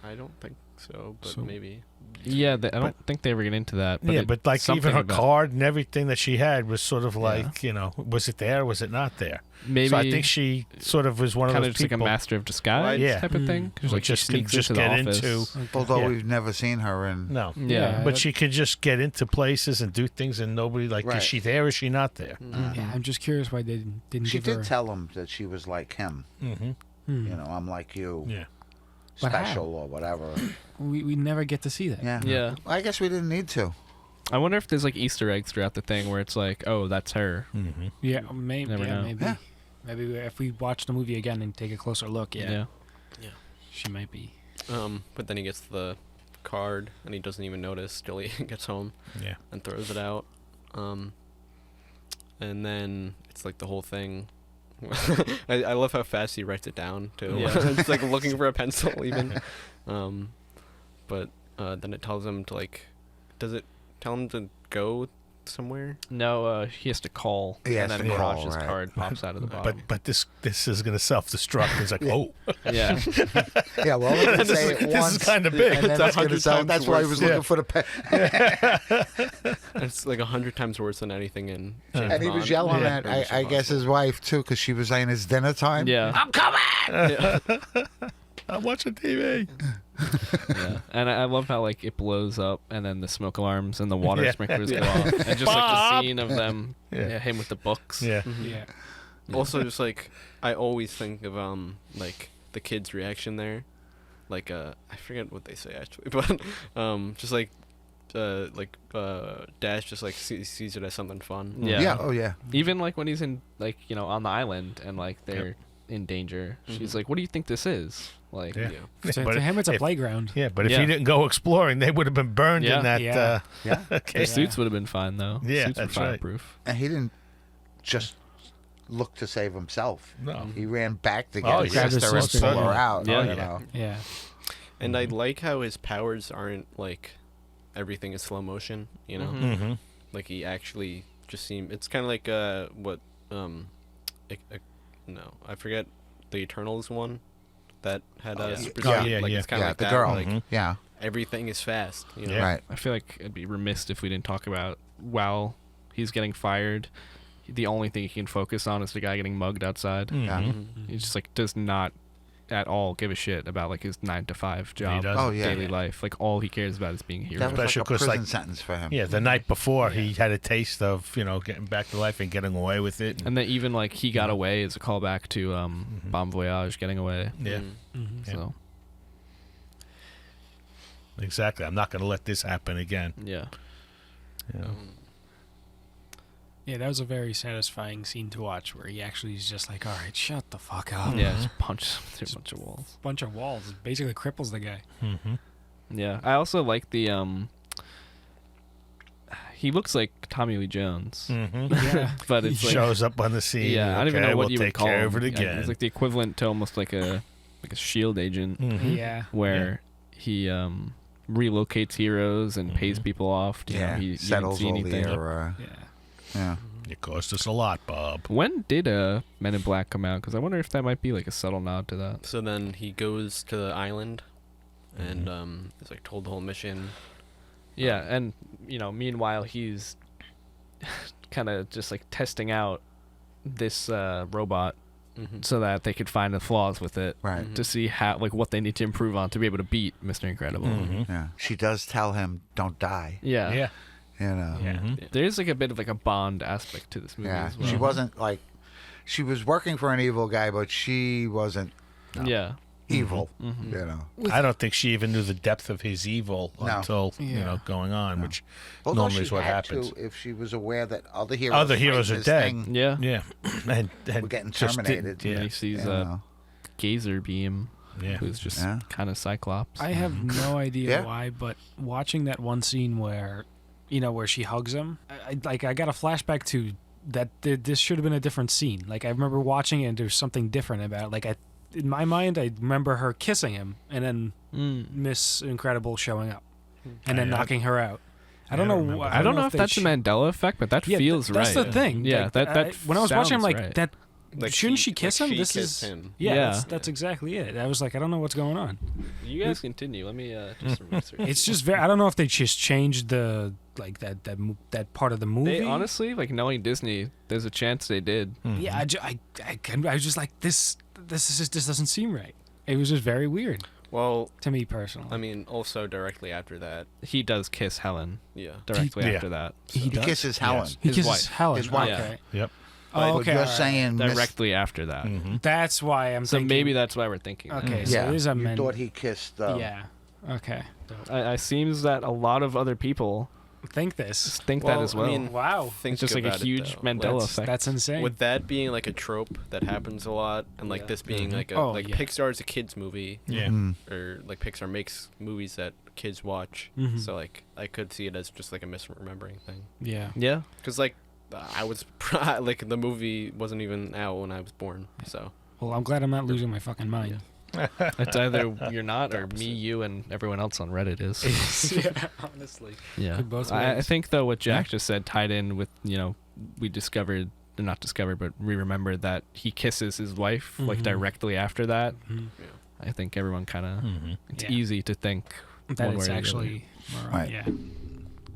I don't think so, but So- maybe. Yeah, I don't think they ever get into that. But Yeah, it- but like even something her about- card and everything that she had was sort of like, was it there? Was it not there? Maybe So I think she sort of was one of kind those of just like a people. master of disguise Yeah. type of thing. 'Cause, Or like she just can sneaks just into the get office. into. Although Yeah. we've never seen her in. No. Yeah. But she could just get into places and do things, and nobody like, Right. is she there? Is she not there? Yeah, I'm just curious why they didn't She give her. did tell him that she was like him. Mm-hmm. You know, I'm like you, Yeah. But how? special or whatever. We never get to see that. Yeah. Yeah. I guess we didn't need to. I wonder if there's like Easter eggs throughout the thing where it's like, oh, that's her. Mm-hmm. Yeah, maybe. Never know. Maybe. Yeah. Maybe if we watch the movie again and take a closer look, Yeah. she might be. But then he gets the card and he doesn't even notice till he gets home Yeah. and throws it out. And then it's like the whole thing. I love how fast he writes it down too. Yeah. It's like looking for a pencil even. But then it tells him to like, does it tell him to go somewhere? No, he has to call, He has and then to call, Mirage's right. card pops out of the bottom. But this is going to self-destruct. It's like, oh, yeah, Yeah, well, we can this say is, it once, kind of big. and then It's it's gonna 100 sound. times That's why he was worse. looking for the pen. It's like 100 times worse than anything in James And he was Bond. yelling Yeah. at, I guess, his wife too, because she was saying it's dinner time. yeah, I'm coming. I'm watching TV. yeah. And I love how like it blows up, and then the smoke alarms and the water Yeah. sprinklers go off, and just like the Bob! scene of them, Yeah. him with the books. Yeah. Yeah. Also, just like I always think of like the kid's reaction there, like I forget what they say actually, but just like Dash just like sees it as something fun. Yeah. Yeah. Oh yeah. Even like when he's in like on the island and like they're in danger, she's like, "What do you think this is?" Like, Yeah. To, But to him, it's a if- playground. Yeah, but if Yeah. he didn't go exploring, they would have been burned Yeah. in that. Yeah. Yeah. the case. suits would have been fine though. Yeah, Suits were that's right. fireproof. And he didn't just look to save himself. No. He ran back to get Oh, his yeah. sister and Sister, pull her yeah. out. Yeah. you Yeah. know. Yeah. And I like how his powers aren't like everything is slow motion. You know, Mm-hmm. like he actually just seemed. It's kind of like what no, I forget the Eternals one that had yeah. super Oh, speed. yeah, Like yeah. it's kind of Yeah, like the that. girl. Like Yeah. everything is fast. You know? Yeah. Right. I feel like it'd be remiss if we didn't talk about while he's getting fired, the only thing he can focus on is the guy getting mugged outside. Yeah. Mm-hmm. He just like does not at all give a shit about like his 9-to-5 job, doesn't. Oh, yeah. daily life. Like all he cares about is being a hero. That was Especially like a 'cause, prison like- sentence for him. Yeah, the night before he had a taste of getting back to life and getting away with it. And then even like he got away is a callback to Bon Voyage getting away. Yeah, Mm-hmm. Yeah. So exactly. I'm not going to let this happen again. Yeah. You know? Yeah, that was a very satisfying scene to watch where he actually is just like, all right, shut the fuck up. Yeah, just punch through a bunch of walls. Bunch of walls. Basically cripples the guy. Mm-hmm. Yeah, I also like the he looks like Tommy Lee Jones, Mm-hmm. Yeah. but it's like Shows up on the scene. yeah, I don't even okay, know what we'll you would take call care him. of it Yeah, again. He's like the equivalent to almost like a shield agent, Mhm. Yeah. where he relocates heroes and pays people off. You know, he you didn't settles see all anything. their. Yeah. Yeah. It cost us a lot, Bob. When did Men in Black come out? Because I wonder if that might be like a subtle nod to that. So then he goes to the island, and is like told the whole mission. Yeah, and meanwhile he's kind of just like testing out this robot so that they could find the flaws with it, Right. to see how what they need to improve on to be able to beat Mr. Incredible. Yeah. She does tell him, "Don't die." Yeah. Yeah. You know. Mhm. There's like a bit of like a Bond aspect to this movie Yeah. as well. She wasn't like. She was working for an evil guy, but she wasn't Yeah. evil. Mhm. You know. I don't think she even knew the depth of his evil No. until Yeah. going on, which Although normally she is what had happens. to, if she was aware that other heroes, Other heroes fighting are this dead. thing, Yeah. Yeah, and were getting just terminated. didn't- And he sees you a know. Gazer Beam, Yeah. who's just Yeah. kind of Cyclops. I have no idea Yeah. why, but watching that one scene where, where she hugs him, I got a flashback to that. This should have been a different scene. Like I remember watching it, and there's something different about it. Like in my mind, I remember her kissing him, and then Miss Incredible showing up, and then I- knocking her out. I I don't don't know. remember I don't know if they that's a Mandela effect, but that Yeah, feels that's right. the thing. Yeah, Like, that when I was watching, I'm sounds like right. that. Like Shouldn't she- she kiss like him? she This kissed is him. yeah. Yeah. That's exactly it. I was like, I don't know what's going on. You guys continue. Let me do some research. It's just very. I don't know if they just changed the that part of the movie. They honestly, knowing Disney, there's a chance they did. Yeah, I was just like this doesn't seem right. It was just very weird Well, to me personally. I mean, also directly after that, He does kiss Helen yeah. directly Yeah. after that. he He does. kisses Helen. Yes. He his kisses wife. Helen. His wife. Okay. Yep. Oh, But okay. you're all right. saying Directly after that. That's why I'm So thinking. maybe that's why we're thinking. that. Okay, so yeah, it is a you men. thought he kissed. Yeah. Okay. I seems that a lot of other people Think this. think that as well. I mean, Wow. think It's just like a about it, huge though. Mandela Let's- effect. That's insane. With that being like a trope that happens a lot, and like Yeah. this being like a Oh, like yeah. Pixar is a kids movie, Yeah. Mm. or like Pixar makes movies that kids watch, Mhm. so like I could see it as just like a misremembering thing. Yeah. yeah. Because like I was like the movie wasn't even out when I was born, so Well, I'm glad I'm not losing my fucking mind. It's either you're not, or me, you, and everyone else on Reddit is. Yeah, honestly. Yeah. Could both I ways. think though what Jack just said tied in with we discovered, not discovered, but we remembered that he kisses his wife like Mhm. directly after that. Mhm. I think everyone kind of it's Yeah. easy to think That one way it's or the actually more, Right. yeah.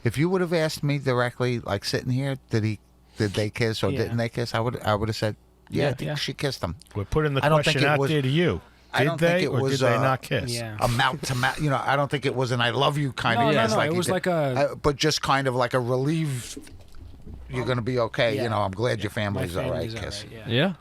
If you would have asked me directly, like sitting here, did they kiss or Yeah. didn't they kiss? I would have said, yeah, I think Yeah. she kissed him. We're putting the I don't think question it out was- there to you. I Did don't they think it or was, did they not kiss? Yeah. A mouth to mouth, I don't think it was an "I love you" kind No, of. no, kiss no, like it you was did. like a- but just kind of like a relieved. You're gonna be okay. Yeah. I'm glad your My family's all right. family's all Kiss. right, Yeah.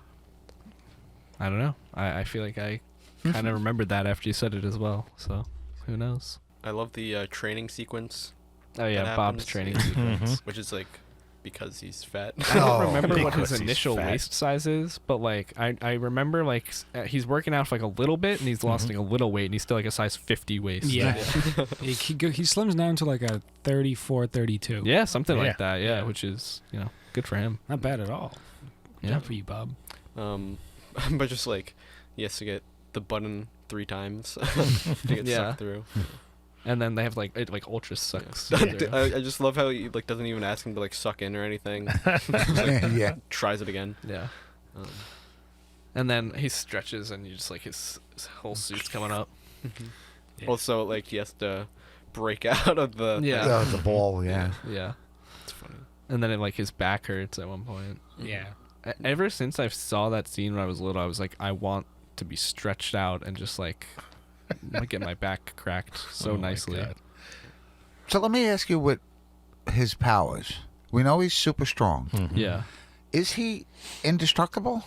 I don't know. I feel like I kind of remembered that after you said it as well. So who knows? I love the training sequence, Oh yeah, That Bob's happens, training yeah. sequence. which is like because he's fat. I don't Oh, remember what because his he's initial fat. waist size is, but like I remember like he's working out for like a little bit and he's lost like a little weight and he's still like a size 50 waist. Yeah. he slims down to like a 34, 32. Yeah, something Yeah. like that. Yeah, which is good for him. Not bad at all. Yeah. Job for you, Bob. But just like he has to get the button 3 times to get Yeah. sucked through. And then they have like it like ultra sucks. I just love how he like doesn't even ask him to like suck in or anything. Just, like, Yeah. tries it again. Yeah. Um, And then he stretches and you just like his whole suit's coming up. Yeah. Also, like he has to break out of the Yeah. The ball. Yeah. Yeah. It's funny. And then like his back hurts at one point. Yeah. Ever since I saw that scene when I was little, I was like, I want to be stretched out and just like get my back cracked so Oh my nicely. God. So let me ask you what his powers. We know he's super strong. Yeah. Is he indestructible?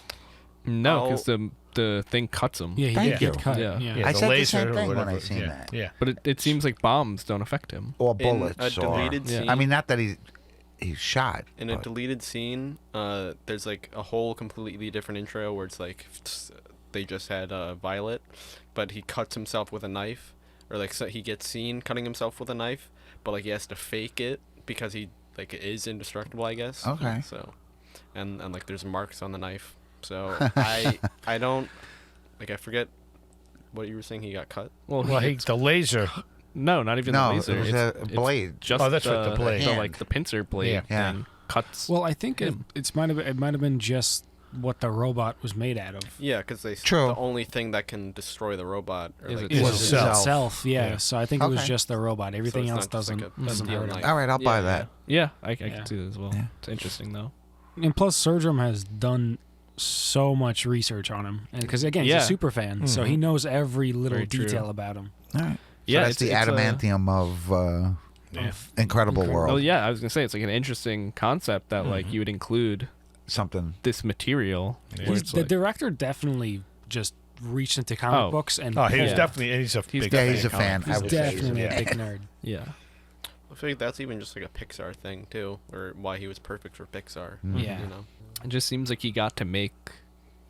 No, Oh. because the the thing cuts him. Yeah, he Thank did you. get cut. Yeah. Yeah. I the said the laser same or thing when whatever. I seen yeah. that. Yeah. But it seems like bombs don't affect him. Or In bullets. a deleted scene. I mean, not that he's shot. In a but- deleted scene, there's like a whole completely different intro where it's like they just had Violet, but he cuts himself with a knife, or like so he gets seen cutting himself with a knife, but like he has to fake it because he like is indestructible, I guess. Okay. So, and like there's marks on the knife. So I don't like I forget what you were saying. He got cut. Well, Well, the laser. no, not even No, the laser. it was it's, a blade. It's just Oh, that's right, the blade. The, Hand. like the pincer blade Yeah. thing cuts. Well, I think him. it might have been just what the robot was made out of. Yeah, because True. the only thing that can destroy the robot or Is like, it Was itself. itself, yeah. Yeah. So I think it was Okay. just the robot. Everything it's else not just like doesn't a doesn't steel hurt him. knife. All right, I'll buy Yeah, that. Yeah, I Yeah. can see that as well. Yeah. It's interesting though. And plus, Surgeon has done so much research on him, and because again, he's Yeah. a super fan, so he knows every little Very true. detail about him. All right. Yeah, So that's the adamantium of Yeah. Incredible World. Well, yeah, I was gonna say it's like an interesting concept that like you would include Something. this material. Yeah. Where it's The like, director definitely just reached into comic Oh. books, and Oh, he was Yeah. definitely. He's a big. Yeah, he's a fan. fan. he's I would say definitely he's a a big nerd. yeah, I feel like that's even just like a Pixar thing too, or why he was perfect for Pixar. Yeah. You know. it just seems like he got to make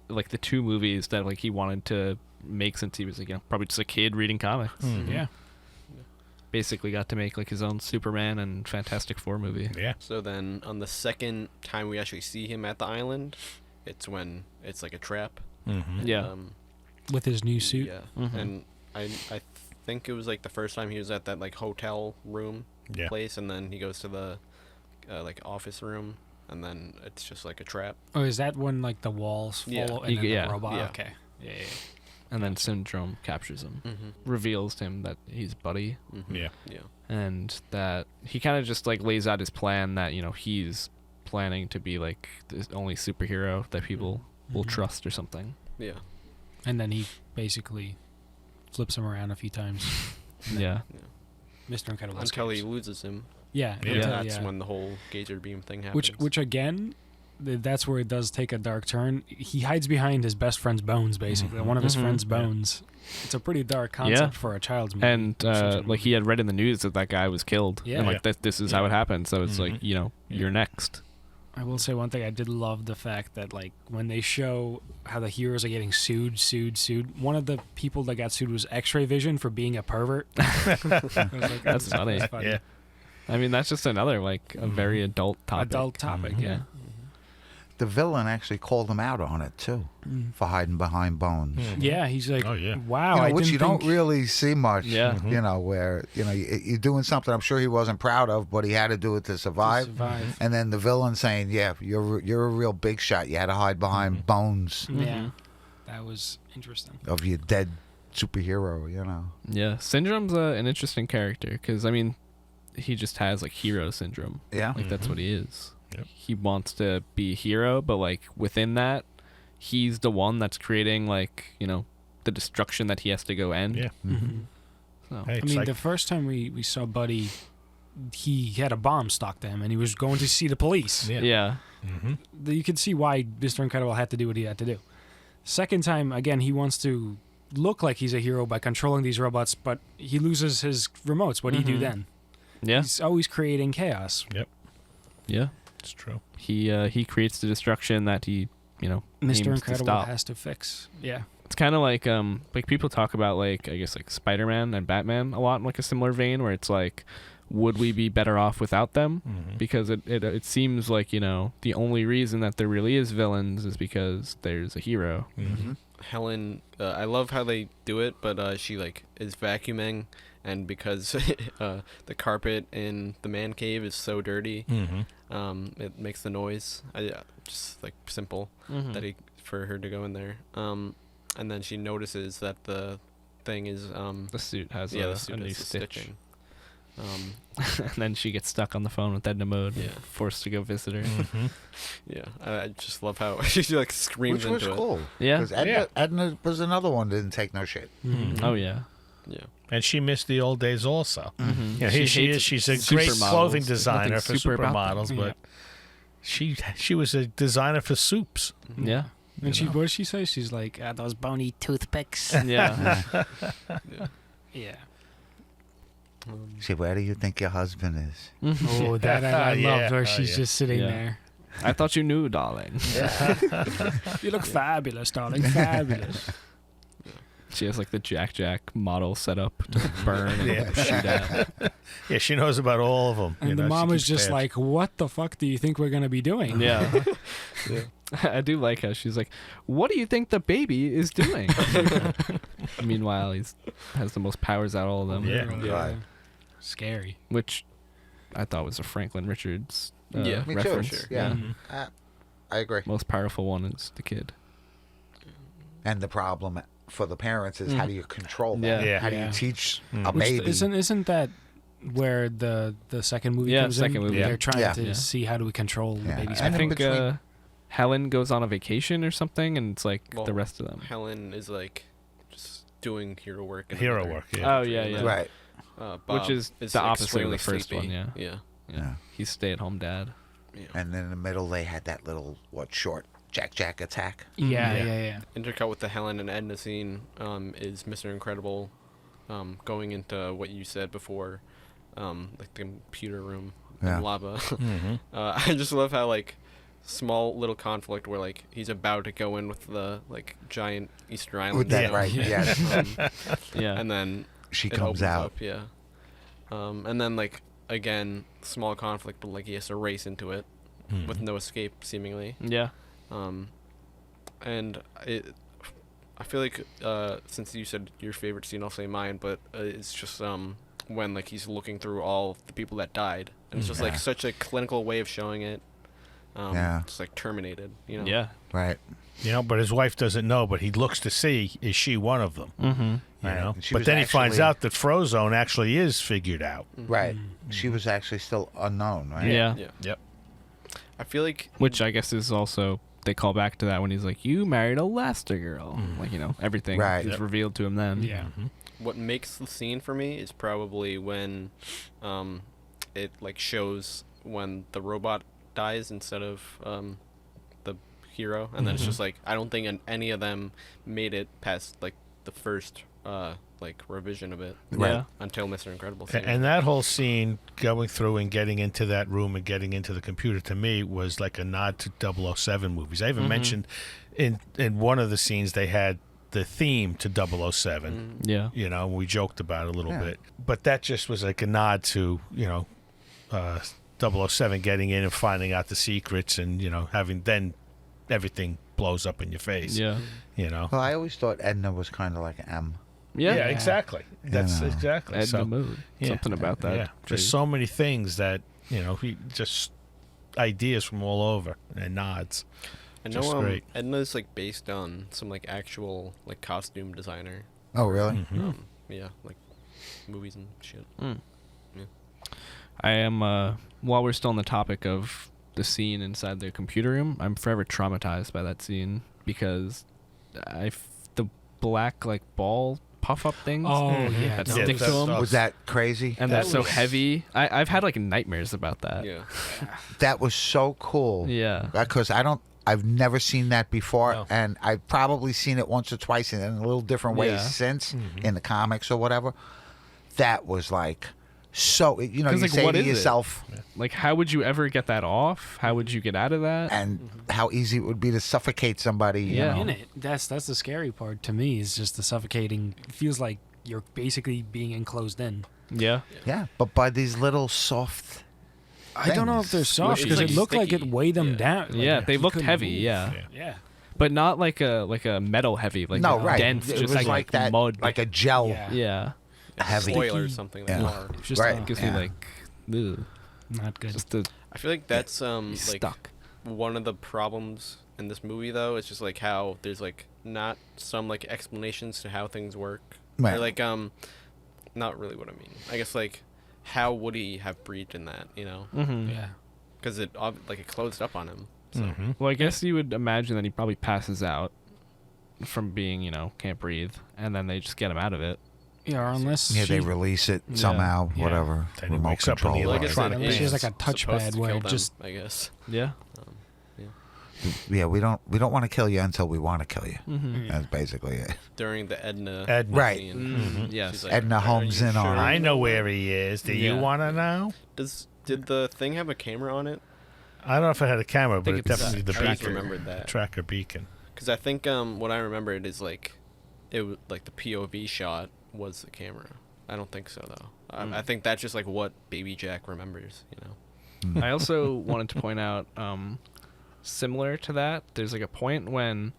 like the two movies that like he wanted to make since he was like probably just a kid reading comics. Mhm. Yeah. Basically got to make like his own Superman and Fantastic Four movie. Yeah. So then on the second time we actually see him at the island, it's when it's like a trap. Mm-hmm. Yeah. Mm-hmm. With his new suit. Yeah. Mhm. And I think it was like the first time he was at that like hotel room Yeah. place, and then he goes to the like office room, and then it's just like a trap. Oh, is that when like the walls Yeah. follow and then Yeah. the robot? Yeah. Okay. Yeah. And then Syndrome captures him, Mm-hmm. reveals to him that he's Buddy, Mm-hmm. Yeah. Yeah. and that he kind of just like lays out his plan that he's planning to be like the only superhero that people will Mhm. trust or something. Yeah. And then he basically flips him around a few times. Yeah. Mr. Incredible Until he escapes. loses him. Yeah. Yeah. until- That's yeah. when the whole Gazer beam thing happens. Which again, that's where it does take a dark turn. He hides behind his best friend's bones, basically. One of his Mhm. friend's Yeah. bones. It's a pretty dark concept Yeah. for a child's movie. And Such a like he had read in the news that guy was killed, Yeah. and like Yeah. that this is how it happened. So it's like Mhm. you're Yeah. next. I will say one thing. I did love the fact that like when they show how the heroes are getting sued, one of the people that got sued was X-ray Vision for being a pervert. I was like, That's funny. Yeah. I mean, that's just another like a very adult topic. Adult topic. Mhm. Yeah. The villain actually called him out on it too for hiding behind bones. Mhm. Yeah. He's like, Oh, yeah. wow. You know, I which didn't you don't think- really see much. Yeah. Mhm. You know, where you're doing something. I'm sure he wasn't proud of, but he had to do it to survive. survive. And then the villain saying, "Yeah, you're a real big shot. You had to hide behind bones Yeah. That was interesting. of your dead superhero." You know. Yeah, Syndrome's an interesting character because I mean, he just has like hero syndrome. Yeah. Like that's Mhm. what he is. Yep. He wants to be a hero, but like within that, he's the one that's creating like the destruction that he has to go end. Yeah. Mm-hmm. So, Hey, I it's mean, like- the first time we saw Buddy, he had a bomb stuck to him, and he was going to see the police. Yeah. yeah. Mm-hmm. You could see why Mr. Incredible had to do what he had to do. Second time, again, he wants to look like he's a hero by controlling these robots, but he loses his remotes. What do you do Mhm. then? Yeah. He's always creating chaos. Yeah. It's true. He creates the destruction that he aims Mr. to Incredible stop. has to fix. Yeah. It's kind of like people talk about like I guess like Spider-Man and Batman a lot in like a similar vein where it's like would we be better off without them? Mhm. Because it seems like the only reason that there really is villains is because there's a hero. Mm-hmm. Helen, I love how they do it, but she like is vacuuming, and because the carpet in the man cave is so dirty, Mm-hmm. it makes the noise. Just like simple Mm-hmm. that for her to go in there. And then she notices that the thing is The suit has the a suit new has the stitch. stitching. And then she gets stuck on the phone with Edna Mode, Yeah. forced to go visit her. Mm-hmm. Yeah, I just love how she like screams Which was into cool. Yeah. Because Edna was another one that didn't take no shit. Mhm. Oh yeah. it. Yeah. And she missed the old days also. Mm-hmm. Yeah, here she is. She's a great clothing designer Nothing for super about supermodels, them. but she was a designer for soups. Yeah. And what does she say? She's like, those bony toothpicks. Yeah. Yeah. See, where do you think your husband is? Oh, that I Yeah. loved where Oh, she's yeah. just sitting Yeah. there. I thought you knew, darling. You look fabulous, darling. Fabulous. She has like the Jack model set up to burn and shoot at. Yeah, she knows about all of them. And the mom is just like, what the fuck do you think we're going to be doing? Yeah. I do like how she's like, what do you think the baby is doing? Meanwhile, has the most powers out of all of them. Yeah. God. Scary. Which I thought was a Franklin Richards Yeah. Me reference. too. Yeah. Mhm. I agree. Most powerful one is the kid. And the problem for the parents is how do you control that? Yeah. How do Yeah. you teach a Which baby? isn't that where the second movie Yeah, comes second in? movie. They're trying Yeah. to Yeah. see how do we control the Yeah. baby's And I in think between- Helen goes on a vacation or something, and it's like Well, the rest of them. Helen is like just doing hero work. in Hero another work, yeah. Oh, yeah, country, yeah. and then, Right. Bob Which is the like, opposite of the extremely first sleepy. one, yeah. Yeah. Yeah. He's stay-at-home dad. And then in the middle, they had that little, short Jack attack. Yeah. Intercut with the Helen and Edna scene is Mr. Incredible going into what you said before, like the computer room Yeah. in lava. Mm-hmm. I just love how like small little conflict where like he's about to go in with the like giant Easter Island. With that, you know, right, yes. Yeah. and then She it comes opens out. up, yeah. And then like again small conflict, but like he has to race into it with no escape seemingly. Yeah. And I feel like since you said your favorite scene, I'll say mine. But it's just when like he's looking through all the people that died, and it's just like Yeah. such a clinical way of showing it. Yeah. Just like terminated, you know. Yeah. Right. You know, but his wife doesn't know, but he looks to see, is she one of them? Mm-hmm. You Right. know? And she But was then he finds actually- out that Frozone actually is figured out. Right. She was actually still unknown, right? Yeah. Yeah. Yep. I feel like Which I guess is also, they call back to that when he's like, you married Elastigirl. Like, you know, everything Right. is Yep. revealed to him then. Yeah. what makes the scene for me is probably when it like shows when the robot dies instead of the hero, and then it's just like I don't think any of them made it past like the first like revision of it Yeah. until Mr. Incredible. And that whole scene going through and getting into that room and getting into the computer to me was like a nod to 007 movies. I even mentioned in one of the scenes they had the theme to 007. Yeah. You know, we joked about it a little Yeah. bit. But that just was like a nod to, 007 getting in and finding out the secrets and, having then everything blows up in your face. Yeah. You know? Well, I always thought Edna was kind of like M. Yeah. exactly. That's know. exactly. Edna So, Mode. yeah. Something about that. yeah, just so many things that, he just ideas from all over and nods. I just know great. Edna's like based on some like actual like costume designer. Oh, really? Mhm. Yeah, like movies and shit. I am, while we're still on the topic of the scene inside the computer room, I'm forever traumatized by that scene because the black, like, ball puff-up things Oh, yeah. that no, stick to that's them, tough. Was that crazy? and that they're so was- heavy. I've had, like, nightmares about that. Yeah. That was so cool. Yeah. Because I've never seen that before, No. and I've probably seen it once or twice in a little different ways Yeah. since in the comics or whatever. That was like so. You 'Cause, you like, say what to is it? yourself, Like, how would you ever get that off? How would you get out of that? and how easy it would be to suffocate somebody. Yeah. You In know? it. That's the scary part to me is just the suffocating. It feels like you're basically being enclosed in. Yeah. Yeah, but by these little soft. I don't know if they're soft It's because like it looked like it sticky. weighed them Yeah. down. Like, Yeah, they you looked couldn't heavy, move. yeah. Yeah. But not like a metal heavy, like No, a right. dense, It just was like that, mud. like a gel. Yeah. yeah. Heavy. Oil or something. Like Yeah. hard. It's just Right. Gives Yeah. me like, ugh. not good. Just the I feel like that's like stuck. one of the problems in this movie though. It's just like how there's like not some like explanations to how things work. Right. Or like not really what I mean. I guess like how would he have breathed in that? You know, Mm-hmm. yeah. because it like it closed up on him. So Mm-hmm. Well, I guess you would imagine that he probably passes out from being, can't breathe, and then they just get him out of it. Yeah, or unless Yeah, they she- release it Yeah. somehow, Yeah. whatever. Then he Remote wakes up in the control. Well, I guess electronic it Unless she has is like a supposed touchpad to where kill it them, just I guess. Yeah. Yeah. Yeah, we don't want to kill you until we want to kill you. Mm-hmm. That's basically it. During the Edna. Right. scene, Yes. she's like, Edna "Are homes you in on sure?" it. I know where he is. Do you Yeah. want to know? Did the thing have a camera on it? I don't know if it had a camera, but think it it's definitely the I just beacon. remembered that. Tracker beacon. Because I think what I remembered is like, it was like the POV shot was the camera. I don't think so though. I think that's just like what Baby Jack remembers. I also wanted to point out, similar to that, there's like a point when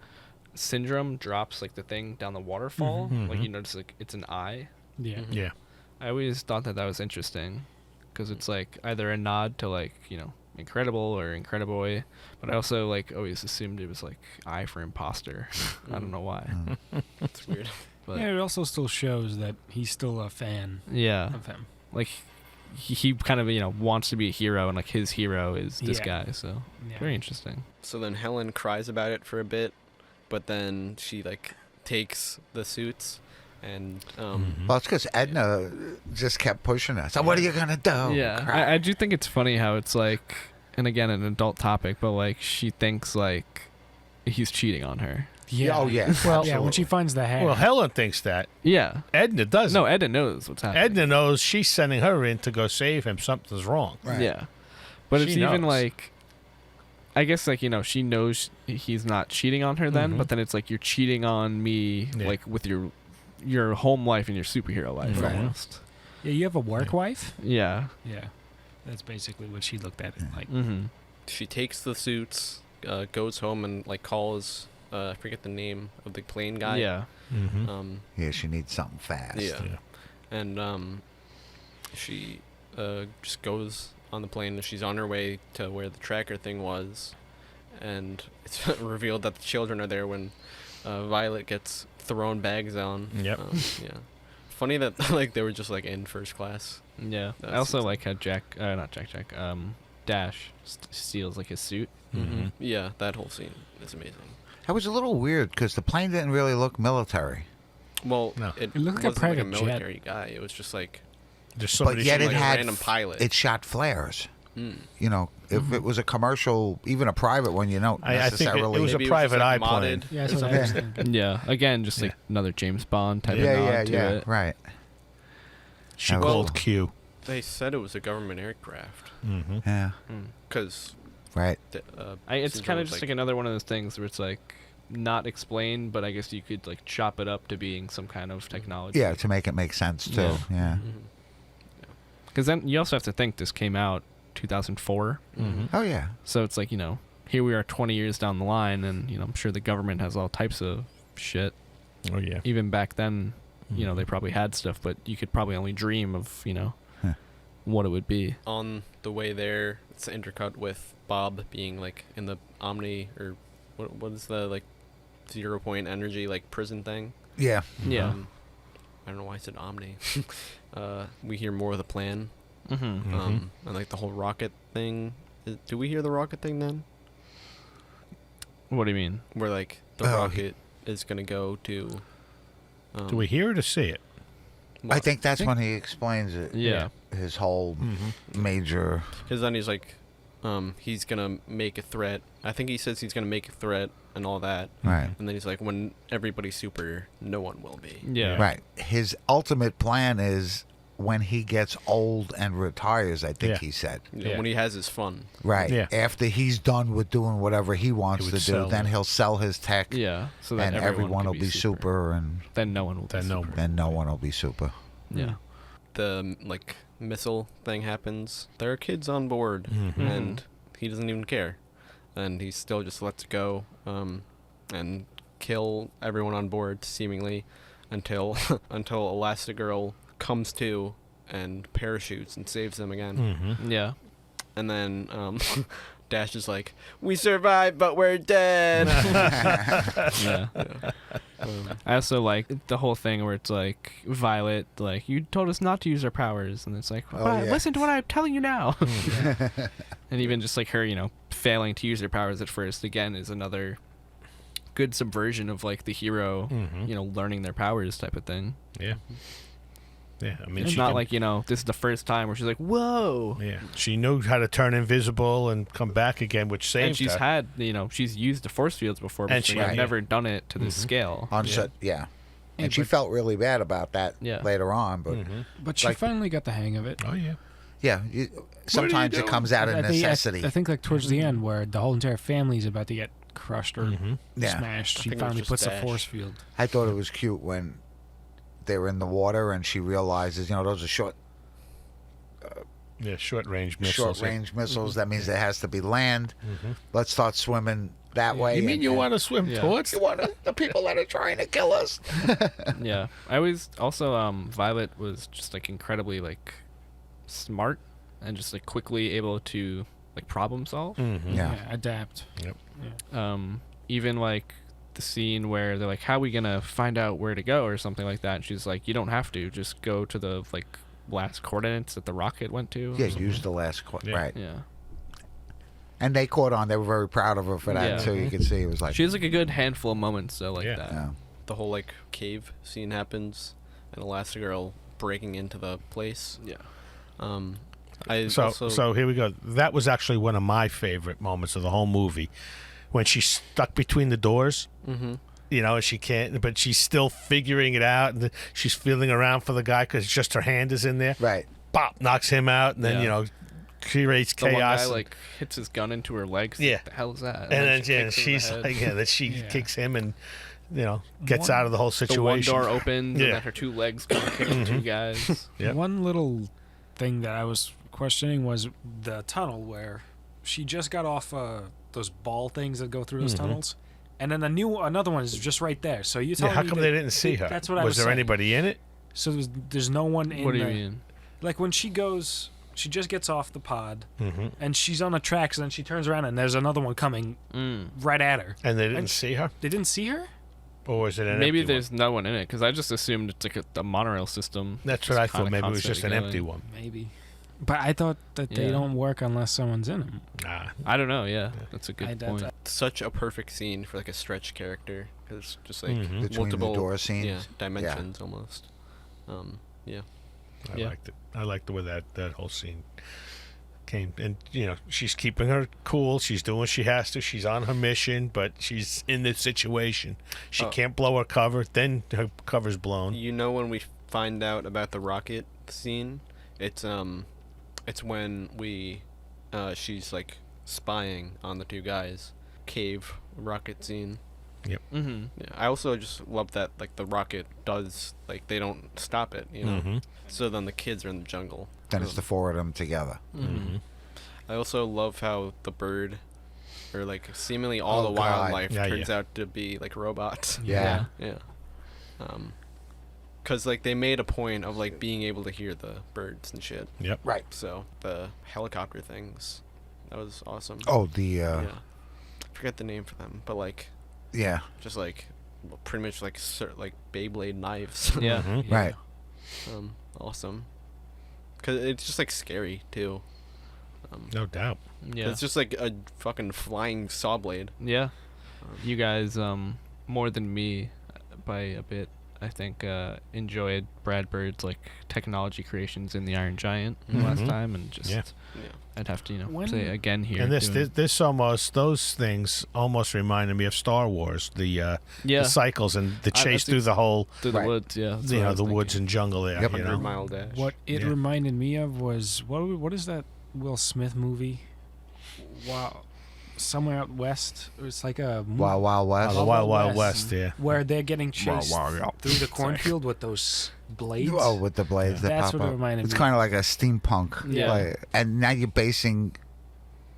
Syndrome drops like the thing down the waterfall. Like you notice like it's an eye. Yeah. Yeah. I always thought that was interesting because it's like either a nod to like Incredible or Incrediboy, but I also like always assumed it was like I for imposter. I don't know why. It's weird. But Yeah, it also still shows that he's still a fan yeah, of him. like he kind of wants to be a hero, and like his hero is this Yeah. guy. So Yeah. very interesting. So then Helen cries about it for a bit, but then she like takes the suits and Well, it's because Edna just kept pushing us. So what are you gonna do? Yeah, Crap. I do think it's funny how it's like, and again, an adult topic, but like she thinks like he's cheating on her. Yeah. Oh yeah. Well, Yeah, when she finds the hair. Well, Helen thinks that. Yeah. Edna doesn't. No, Edna knows what's happening. Edna knows she's sending her in to go save him. Something's wrong. Right. Yeah. But it's She even knows. like, I guess like, she knows he's not cheating on her then, but then it's like you're cheating on me Yeah. like with your home life and your superhero life Right. almost. yeah, you have a work wife? Yeah. Yeah. That's basically what she looked at it like. Mm-hmm. she takes the suits, goes home and like calls I forget the name of the plane guy. Yeah. Mm-hmm. Yeah, she needs something fast. Yeah. Yeah. And she just goes on the plane and she's on her way to where the tracker thing was, and it's revealed that the children are there when Violet gets thrown bags on. Yep. Yeah. Funny that like they were just like in first class. Yeah. I That's also insane. like how Dash steals like his suit. Mm-hmm. Yeah, that whole scene is amazing. That was a little weird because the plane didn't really look military. Well, No. it looked like a wasn't like a private jet. military guy. It was just like Just But somebody. yet like it a had random pilot. It shot flares. Hmm. If it was a commercial, even a private one, you don't I think it necessarily. was a Maybe it was private just, like, eye plane. modded. Yeah, that's or what I something. was thinking. Yeah. Again, just like Yeah. another James Bond type of yeah, nod yeah, to yeah. it. Right. She That was called cool. Q. They said it was a government aircraft Mm-hmm. Yeah. because Right. It's Syndrome kind of was just like another one of those things where it's like not explained, but I guess you could like chop it up to being some kind of technology. Yeah, to make it make sense too. Yeah. Yeah. Mhm. Because then you also have to think this came out 2004, Mm-hmm. Oh yeah. so it's like here we are 20 years down the line, and I'm sure the government has all types of shit. Oh yeah. Even back then, they probably had stuff, but you could probably only dream of Huh. what it would be. On the way there, it's intercut with Bob being like in the Omni or what is the like 0 point energy like prison thing. Yeah. Yeah. I don't know why I said Omni. We hear more of the plan. Mm-hmm. Mhm. And like the whole rocket thing. Do we hear the rocket thing then? What do you mean? Where like the Oh, rocket is gonna go to. Do we hear it or see it? I think that's when he explains it. Yeah. His whole major. Because then he's like, he's gonna make a threat. I think he says he's gonna make a threat and all that. Right. And then he's like, when everybody's super, no one will be. Yeah. Right. His ultimate plan is when he gets old and retires, I think Yeah. he said. You know, Yeah. when he has his fun. Right. Yeah. After he's done with doing whatever he wants He to would do, sell then it. he'll sell his tech Yeah. So that and everyone can will be super and Then no one will. Then be no super. then no one will be super. Yeah. The like missile thing happens. There are kids on board, Mhm. and he doesn't even care, and he still just lets it go, and kill everyone on board seemingly, until until Elastigirl comes to and parachutes and saves them again, Mm-hmm. Yeah. and then Dash is like, "We survived, but we're dead." Yeah. I also like the whole thing where it's like Violet, like, you told us not to use our powers, and it's like, Oh, "But yeah. listen to what I'm telling you now. And even just like her, failing to use her powers at first again is another good subversion of like the hero, Mhm. learning their powers type of thing. Yeah. Yeah, I mean, It's she not can- like, this is the first time where she's like, whoa. Yeah, she knew how to turn invisible and come back again, which saved And she's her. had, she's used the force fields before, but And she's she- right. never done it to this scale. On Yeah. set, yeah. And she but- felt really bad about that Yeah. later on, but But she Like- finally got the hang of it. Oh yeah. yeah, sometimes it doing? comes out of At the- necessity. I think like towards the end where the whole entire family's about to get crushed or Yeah. smashed, she think it was finally just puts a Dash. force field. I thought it was cute when they were in the water and she realizes, those are short Short range missiles. range missiles. That means there has to be land. Let's start swimming that way. You mean and- you and want to swim Yeah. towards? you want the people that are trying to kill us? Yeah. I always, also, Violet was just, like, incredibly, like, smart and just, like, quickly able to, like, problem solve. Yeah. Adapt. Even, like, the scene where they're like, how are we gonna find out where to go or something like that, and she's like, you don't have to, just go to the, like, last coordinates that the rocket went to. or Yeah, something. use the last Yeah. right. Yeah. And they caught on. They were very proud of her for that. Yeah. So you could see it was like, She has, like, a good handful of moments, though, like Yeah. that. yeah. The whole like cave scene happens, and Elastigirl breaking into the place. Yeah. I So also so here we go. That was actually one of my favorite moments of the whole movie, when she's stuck between the doors. And she can't, but she's still figuring it out, and she's feeling around for the guy because just her hand is in there. Right. Bop, knocks him out, and then Yeah. creates The one chaos. guy, like, hits his gun into her legs. Yeah. What the hell is that? and then she kicks him in the she's head. like, that she Yeah. kicks him and gets One- out of the whole The one situation. door opens, Yeah. and then her two legs go kick the two guys. Yep. One little thing that I was questioning was the tunnel where she just got off those ball things that go through those tunnels, and then another one is just right there. So you tell Yeah, how me come they didn't see her? That's what I was there saying. anybody in it? So there's no one in What do you the- mean? Like when she goes, she just gets off the pod, and she's on the tracks, and then she turns around, and there's another one coming right at her. And they didn't And- see her? They didn't see her? Or was it an Maybe empty there's no one in it, because I just assumed it's like a monorail system. one? That's Just what I thought. kinda Maybe it was just an constantly empty going. one. Maybe. But I thought that they Yeah. don't work unless someone's in them. Nah. I don't know. Yeah, that's a good I- point. such a perfect scene for like a stretch character. 'Cause it's just like Between the multiple door scenes. yeah, dimensions almost. Yeah. I Yeah. liked it. I liked the way that whole scene came. And, she's keeping her cool. She's doing what she has to. She's on her mission, but she's in this situation. She Oh. can't blow her cover. Then her cover's blown. When we find out about the rocket scene, it's when she's like spying on the two guys. Cave rocket scene. Mm-hmm. Yeah, I also just love that like the rocket does like they don't stop it, Mhm. So then the kids are in the jungle. Then it's the four of them together. Mm-hmm. I also love how the bird, or like seemingly all Oh, the God. wildlife, Yeah, turns yeah. out to be like robots. Yeah. Yeah. Cause like they made a point of like being able to hear the birds and shit. Yep. Right. So the helicopter things, that was awesome. Oh, the yeah. I forget the name for them, but like yeah. just like pretty much like like Beyblade knives. Yeah. Mhm. Right. Awesome. Cause it's just like scary too. No doubt. Yeah. It's just like a fucking flying saw blade. Yeah. You guys, more than me by a bit, I think, enjoyed Brad Bird's like technology creations in the Iron Giant last time, and just Yeah. Yeah. I'd have to When- say again here. And doing- those things almost reminded me of Star Wars, the yeah, cycles and the chase that's through the whole, through the Right. woods. Yeah, that's what I was the woods thinking. and jungle there. Yep. 100 mile dash. What it Yeah. reminded me of was what is that Will Smith movie? Wow, somewhere out west. It's like a movie Wild Wild West. the Wild Wild West. West, yeah. where they're getting chased Wild. through the cornfield with those blades. Oh, with the blades that That's pop what it up. reminded It's me. kind of like a steampunk. Yeah. And now you're basing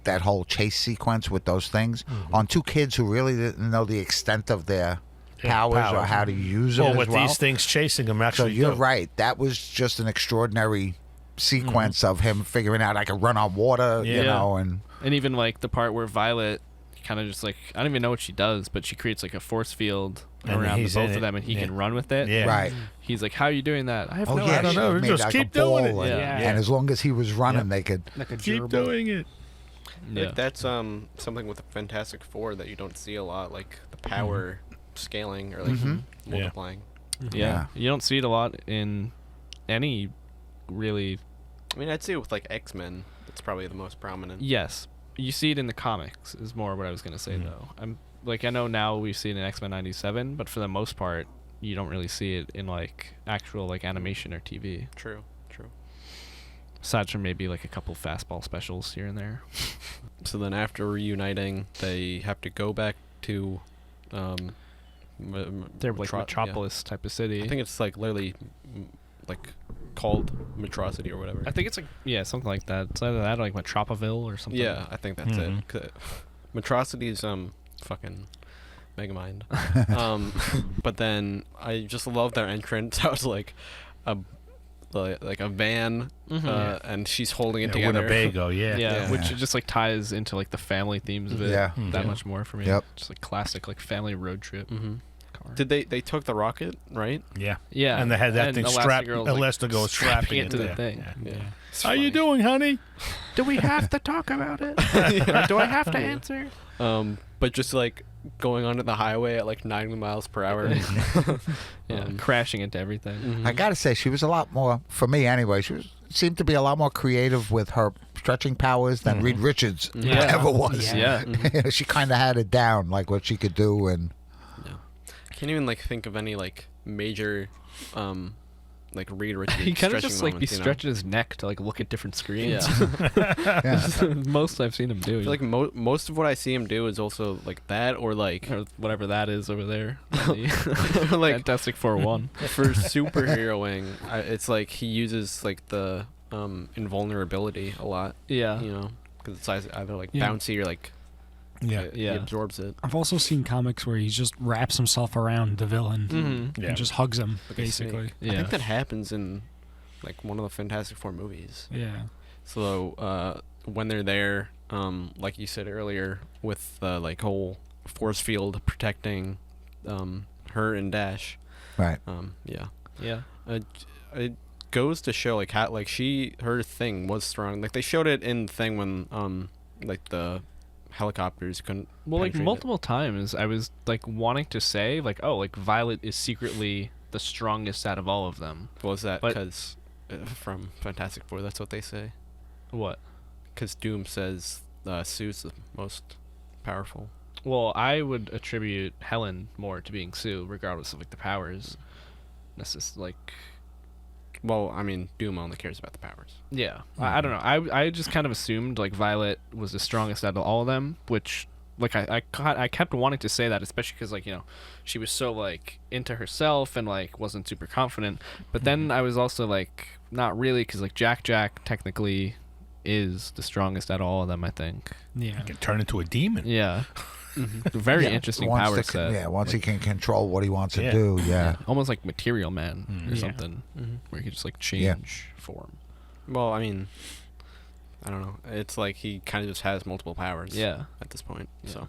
that whole chase sequence with those things Mm-hmm. on two kids who really didn't know the extent of their Yeah, powers or powers. how to use them Well, as with well. these things chasing them, So actually, you're do. right. That was just an extraordinary sequence of him figuring out I could run on water, you Yeah. know, and And even like the part where Violet kind of just like, I don't even know what she does, but she creates like a force field And around the he's both in of it. them, and he Yeah. can run with it. Yeah. right. He's like, "How are you doing that?" I have Oh no yeah, I don't she know. made Just like keep a ball doing it. and, Yeah. and as long as he was running, they could. like a Keep gerbil. doing it. Yeah. Like that's something with the Fantastic Four that you don't see a lot, like the power scaling or like multiplying. Yeah. You don't see it a lot in any really. I mean, I'd say with like X-Men, it's probably the most prominent. Yes, you see it in the comics is more what I was gonna say though. I know now we see it in X-Men '97, but for the most part, you don't really see it in like actual like animation or TV. True. Aside from maybe like a couple fastball specials here and there. So then after reuniting, they have to go back to They're like Metropolis type of city. I think it's like literally like called Metrocity or whatever. I think it's like something like that. It's either that or like Metropaville or something. Yeah, I think that's it. 'Cause Metrocity is fucking Megamind. But then I just love their entrance. I was like a van, and she's holding it together. Winnebago, Yeah, which just like ties into like the family themes of it that much more for me. Yep. Just like classic like family road trip. Car. Did they took the rocket, right? Yeah. Yeah, And they had that thing strapped, Elastigirl strapping it to the there. thing. Yeah. How you doing, honey? Do we have to talk about it? Or do I have to answer? But just like going onto the highway at like 90 miles per hour. Crashing into everything. I gotta say, she was a lot more, for me anyway, seemed to be a lot more creative with her stretching powers than Reed Richards ever was. Yeah. She kind of had it down, like what she could do, and I can't even like think of any like major like Reed Richards. He kind of just like be moments, you know? stretching his neck to like look at different screens. yeah. Most I've seen him do. I feel like most of what I see him do is also like that or like or whatever that is over there. like Fantastic Four 1. for superheroing. It's like he uses like the invulnerability a lot. Yeah. You know, because it's either like Yeah. bouncy or like he absorbs it. I've also seen comics where he just wraps himself around the villain Yeah. and just hugs him, Like a snake. basically. Yeah. I think that happens in like one of the Fantastic Four movies. Yeah. So when they're there, like you said earlier, with the like whole force field protecting her and Dash. right. Yeah. It goes to show like how like her thing was strong. Like they showed it in the thing when like the helicopters couldn't. Well, like penetrate multiple times, I was like wanting to say like, oh, like Violet is secretly the strongest out of all of them. it. Was that but- because from Fantastic Four? That's what they say. What? Because Doom says Sue's the most powerful. Well, I would attribute Helen more to being Sue, regardless of like the powers. That's just like, Well, I mean, Doom only cares about the powers. yeah. I don't know. I just kind of assumed like Violet was the strongest out of all of them, which like I kept wanting to say that, especially because like, you know, she was so like into herself and like wasn't super confident. But then I was also like not really, because like Jack technically is the strongest out of all of them, I think. Yeah. Can turn into a demon. Yeah. Very interesting Once power the- set. Yeah, once he can control what he wants to Yeah. do, yeah. Almost like Material Man or Yeah. something, where he could just like Yeah. change form. Well, I mean, I don't know. It's like he kind of just has multiple powers. Yeah. At this point. Yeah. So.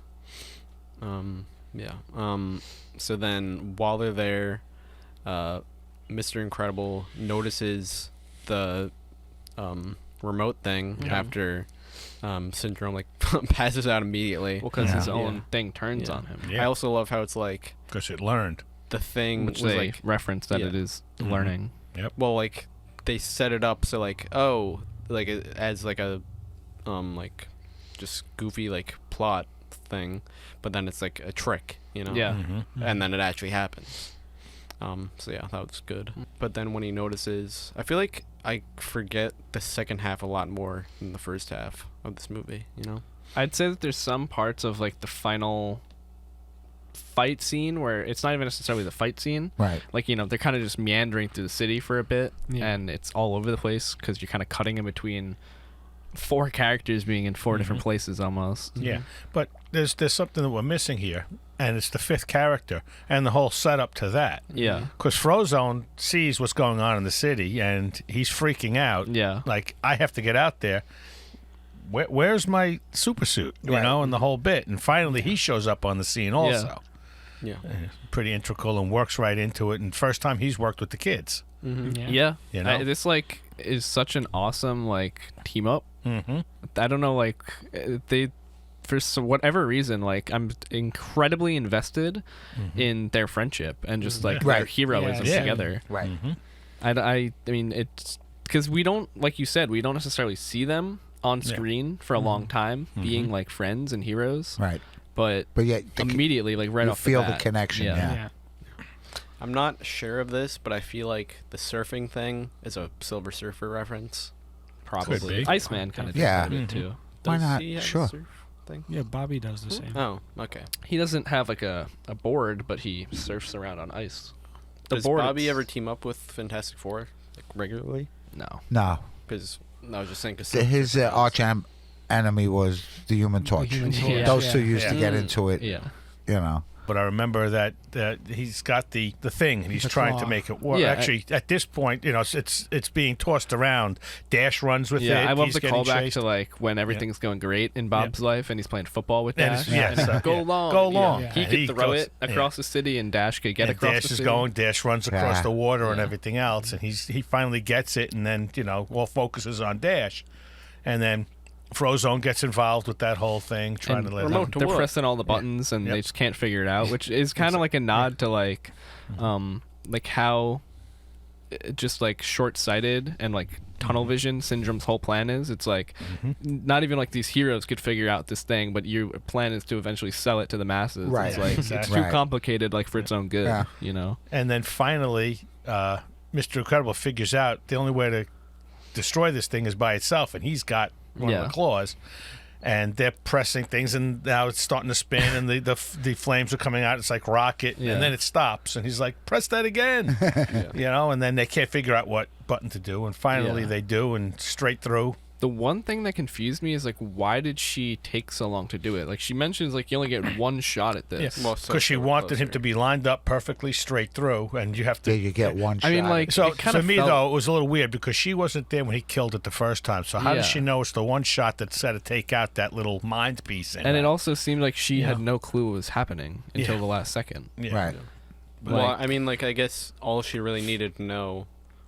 So then while they're there, Mr. Incredible notices the remote thing after Syndrome like passes out immediately. Well, because his Yeah. own thing turns Yeah. on him. Yeah. I also love how it's like Because it learned. the thing Which was they like reference that yeah. it is learning. well like they set it up so like like it adds like a like just goofy like plot thing, but then it's like a trick, you know. Yeah. And then it actually happens. So yeah, that was good. But then when he notices, I feel like I forget the second half a lot more than the first half of this movie, you know? I'd say that there's some parts of like the final fight scene where it's not even necessarily the fight scene. Right. Like, you know, they're kind of just meandering through the city for a bit, Yeah. and it's all over the place because you're kind of cutting in between 4 characters being in 4 different places almost. Yeah, but there's something that we're missing here, and it's the 5th character and the whole setup to that. Yeah. Because Frozone sees what's going on in the city, and he's freaking out. Yeah. Like, I have to get out there. Where's my super suit? You Right. know, and the whole bit. And finally, he shows up on the scene also. Yeah. Pretty integral and works right into it. And first time he's worked with the kids. Yeah. You know? This like is such an awesome like team up. Mm-hmm. I don't know, like they, for whatever reason, like I'm incredibly invested in their friendship and just like their Right. heroism Yeah. together. Right. I mean, it's because we don't, like you said, we don't necessarily see them on screen for a long time being like friends and heroes. Right. But yeah, immediately, like right you off feel the bat, the connection. Yeah. I'm not sure of this, but I feel like the surfing thing is a Silver Surfer reference. Probably. be. Iceman kind of does Yeah. a bit too. Why Does not? he have a Sure. surf thing? Yeah, Bobby does the same. Oh, okay. He doesn't have like a board, but he surfs around on ice. The Does board, Bobby it's- ever team up with Fantastic Four like regularly? No. No. Because I was just saying, because His arch enemy was the Human Torch. Human Torch, Yeah. Those yeah. two used to Yeah. get into it. Yeah. You know. But I remember that he's got the thing, and he's trying to claw. make it work. Yeah, Actually, at this point, it's being tossed around. Dash runs with Yeah, it. I love he's the getting callback chased. to like when everything's going great in Bob's life and he's playing football with And Dash. it's- yes, And uh, go yeah. long. Go long. Yeah. He Yeah. could He throw goes- it across the city and Dash could get and across Dash the is city. going. Dash runs across Yeah. the water and Yeah. everything else, and he finally gets it, and then all focuses on Dash, and then Frozone gets involved with that whole thing, trying And to let remote him. to they're what? pressing all the buttons and Yep. they just can't figure it out, which is kind of like a nod to like how just like short-sighted and like tunnel vision Syndrome's whole plan is. It's like not even like these heroes could figure out this thing, but your plan is to eventually sell it to the masses. Right. It's like Exactly. it's too Right. complicated like for its own good, Yeah. you know. And then finally, Mr. Incredible figures out the only way to destroy this thing is by itself, and he's got one of Yeah. the claws. And they're pressing things, and now it's starting to spin, and the flames are coming out. It's like rocket, Yeah. and then it stops, and he's like, "Press that again," And then they can't figure out what button to do, and finally Yeah. they do, and straight through. The one thing that confused me is like, why did she take so long to do it? Like she mentions like you only get one shot at this. Yes, Well, so because she they were wanted him closer. to be lined up perfectly straight through, and you have to. Yeah, you get one shot. I mean, like So it kinda for me felt- though, it was a little weird because she wasn't there when he killed it the first time. So how does Yeah. she know it's the one shot that's set to take out that little mind piece? In and her? it also seemed like she had Yeah. no clue what was happening until Yeah. the last second. Yeah. Right. Well, Like- I mean, like, I guess all she really needed to know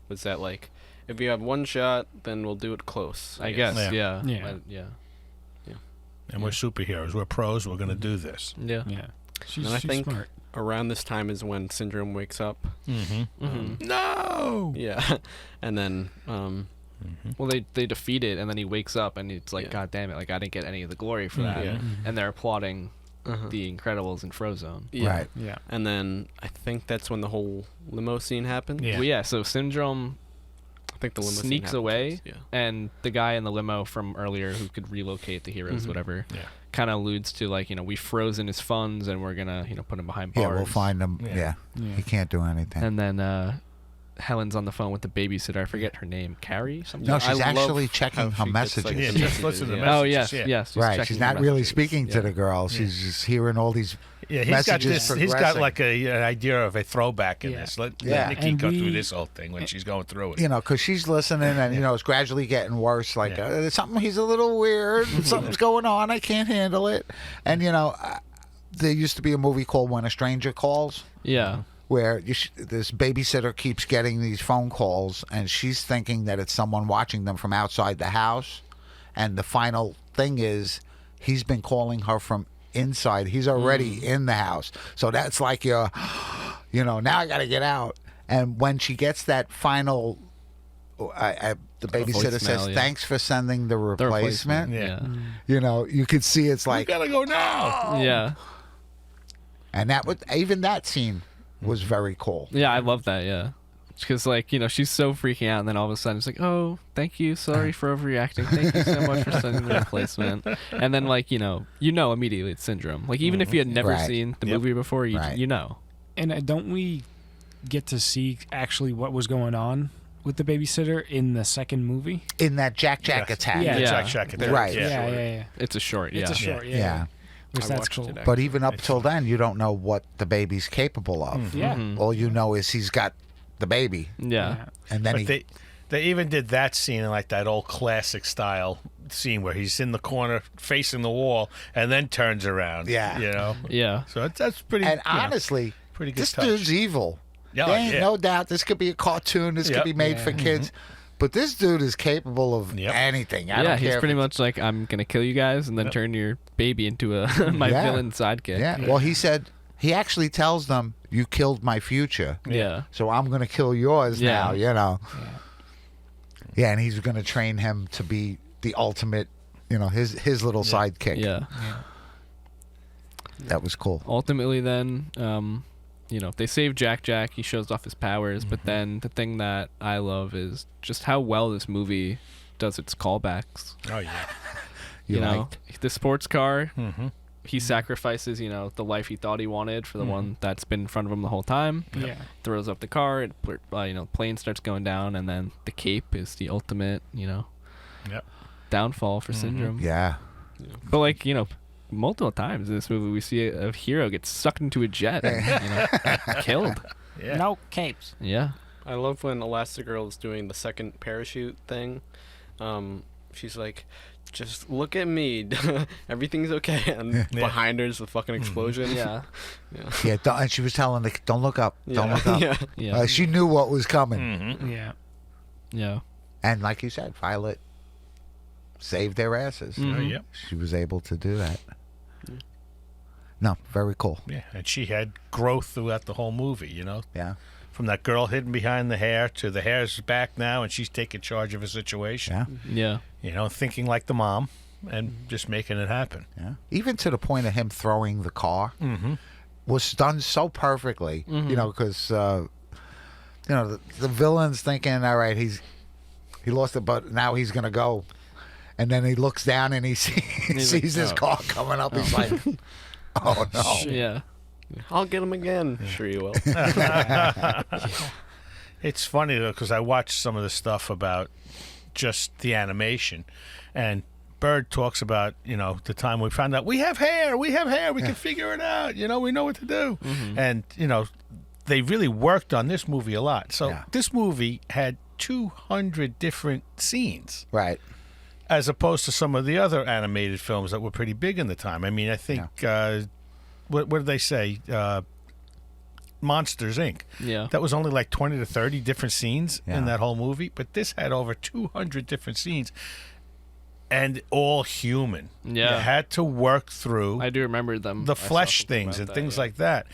was that, like, if you have one shot, then we'll do it close. I guess, Yeah. yeah. Yeah. And we're superheroes. We're pros. We're going to do this. Yeah. Yeah. She's, And I she's think smart. around this time is when Syndrome wakes up. Mm-hmm. No. Yeah. And then, Well, they defeat it, and then he wakes up, and it's like, Yeah. God damn it! Like I didn't get any of the glory for that. Yeah. And they're applauding uh-huh. the Incredibles and Frozone. Yeah. Right. Yeah. And then I think that's when the whole limo scene happened. Yeah. Well, yeah. So Syndrome I think the limo scene sneaks happened away, first, Yeah. and the guy in the limo from earlier who could relocate the heroes, Mhm. whatever, Yeah. kind of alludes to like we've frozen his funds, and we're gonna put him behind bars. Yeah, we'll find him. Yeah. Yeah. Yeah. He can't do anything. And then Helen's on the phone with the babysitter. I forget her name. Carrie something. No, I she's love actually how checking her she gets, like, messages. Yeah, the just messages, listen to the yeah. Oh messages, yes, yeah. yes. she's Right. checking She's her not really messages. speaking to Yeah. the girl. She's just hearing all these. Yeah, he's got Messages this. He's got progressing. like an idea of a throwback in Yeah. this. Let Yeah. Nikki And go we- through this whole thing when she's going through it. Because she's listening, and it's gradually getting worse. Like Yeah. there's something. He's a little weird. Something's going on. I can't handle it. And there used to be a movie called When a Stranger Calls, Yeah. where this babysitter keeps getting these phone calls, and she's thinking that it's someone watching them from outside the house. And the final thing is, he's been calling her from inside. He's already in the house. So that's like now I got to get out. And when she gets that final, the babysitter says, voicemail, yeah. "Thanks for sending the The replacement." Yeah. You could see it's We like, gotta go now. Yeah. and even that scene was very cool. Yeah, I love that. Yeah, because she's so freaking out, and then all of a sudden it's like, oh, thank you, sorry for overreacting, thank you so much for sending the replacement, and then immediately it's Syndrome. Like even if you had never Right. seen the Yep. movie before, Right. you know. And don't we get to see actually what was going on with the babysitter in the second movie? In that Jack Yes. attack. Yeah. Check it. Right. Yeah. It's a short. It's Yeah. a short. Yeah. Yeah. Which I that's watched cool. it, But even up till then, you don't know what the baby's capable of. Yeah. Mhm. All you know is he's got the baby, Yeah. and then But they even did that scene in like that old classic style scene where he's in the corner facing the wall and then turns around. Yeah. Yeah. So that's pretty. and you know, honestly, pretty good this touch. dude's evil. Yeah, There ain't yeah. no doubt. This could be a cartoon. This Yep. could be made for kids. But this dude is capable of Yep. anything. I Yeah, don't he's care. pretty much like, I'm gonna kill you guys and then turn your baby into my Yeah. villain sidekick. Yeah. Well, he said he actually tells them, you killed my future, Yeah. so I'm going to kill yours Yeah. now, you know. Yeah, and he's going to train him to be the ultimate, you know, his little sidekick. Yeah. That was cool. Ultimately, then, you know, they save Jack. He shows off his powers, but then the thing that I love is just how well this movie does its callbacks. Oh yeah. You know, liked- the sports car. Mm-hmm. He sacrifices, you know, the life he thought he wanted for the one that's been in front of him the whole time. Yeah. Throws up the car. You know, plane starts going down, and then the cape is the ultimate, you know, Yep. downfall for Syndrome. Yeah. But like, you know, multiple times in this movie, we see a hero get sucked into a jet and, you know, killed. Yeah. No capes. Yeah. I love when Elastigirl is doing the second parachute thing. She's like, just look at me. Everything's okay. And behind her is the fucking explosion. Yeah. Yeah, and she was telling the don't look up. Don't look up. Yeah. Yeah. She knew what was coming. Mm-hmm. Yeah. Yeah. And like you said, Violet saved their asses. Mhm. Oh, yep. She was able to do that. No, very cool. Yeah, and she had growth throughout the whole movie, you know, Yeah. from that girl hidden behind the hair to the hair's back now, and she's taking charge of a situation. Yeah. Yeah. You know, thinking like the mom and just making it happen. Yeah. Even to the point of him throwing the car was done so perfectly, you know, because, you know, the villain's thinking, all right, he lost it, but now he's going to go. And then he looks down and he sees like, his oh. car coming up. He's like, oh, no. Yeah. I'll get him again. Sure you will. It's funny, though, because I watched some of the stuff about just the animation, and Bird talks about, you know, the time we found out we have hair, we can figure it out, you know, we know what to do. And, you know, they really worked on this movie a lot. So this movie had 200 different scenes. Right. As opposed to some of the other animated films that were pretty big in the time. I mean, I think, what did they say? Monsters, Inc. Yeah. That was only like 20 to 30 different scenes Yeah. in that whole movie. But this had over 200 different scenes and all human. Yeah. You had to work through I do remember them. the I saw flesh something things about and that, things yeah. like that.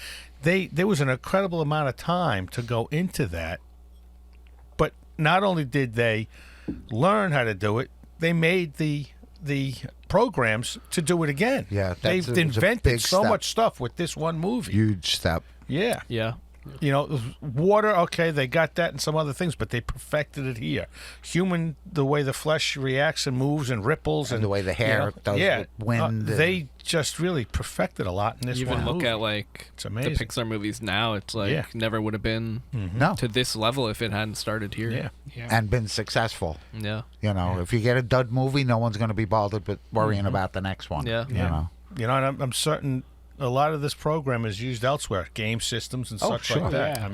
There was an incredible amount of time to go into that. But not only did they learn how to do it, they made the programs to do it again. Yeah, They've it was a invented big so step. much stuff with this one movie. Huge step. Yeah. Yeah. You know, water, okay, they got that and some other things, but they perfected it here. Human, the way the flesh reacts and moves and ripples, And the way the hair does yeah, with wind. and- they just really perfected a lot in this You even one look movie. at like It's the amazing. Pixar movies now, it's like Yeah. never would have been no. to this level if it hadn't started here. Yeah. Yeah. And been successful. Yeah. You know, if you get a dud movie, no one's going to be bothered with worrying about the next one. Yeah. You Yeah. know. You know, and I'm certain a lot of this program is used elsewhere, game systems and Oh, such sure. like that. Yeah. I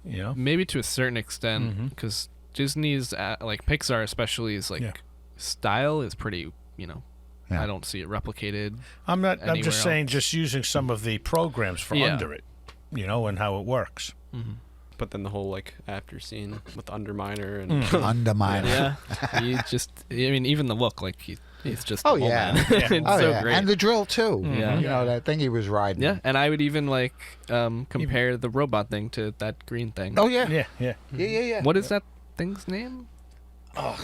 mean, you know, Maybe to a certain extent, because Disney's like Pixar especially is like Yeah. style is pretty. You know, Yeah. I don't see it replicated. I'm anywhere just saying, else. just using some of the programs for Yeah. under it, you know, and how it works. But then the whole like after scene with Underminer and Undermine. Yeah. You just. I mean, even the look, like he's just. Oh, the whole yeah. man. Yeah. It's Oh, so yeah. great. And the drill, too. Yeah. You know, that thing he was riding. Yeah, and I would even like compare the robot thing to that green thing. Oh, yeah. Yeah, yeah. Yeah. What is that thing's name? Oh,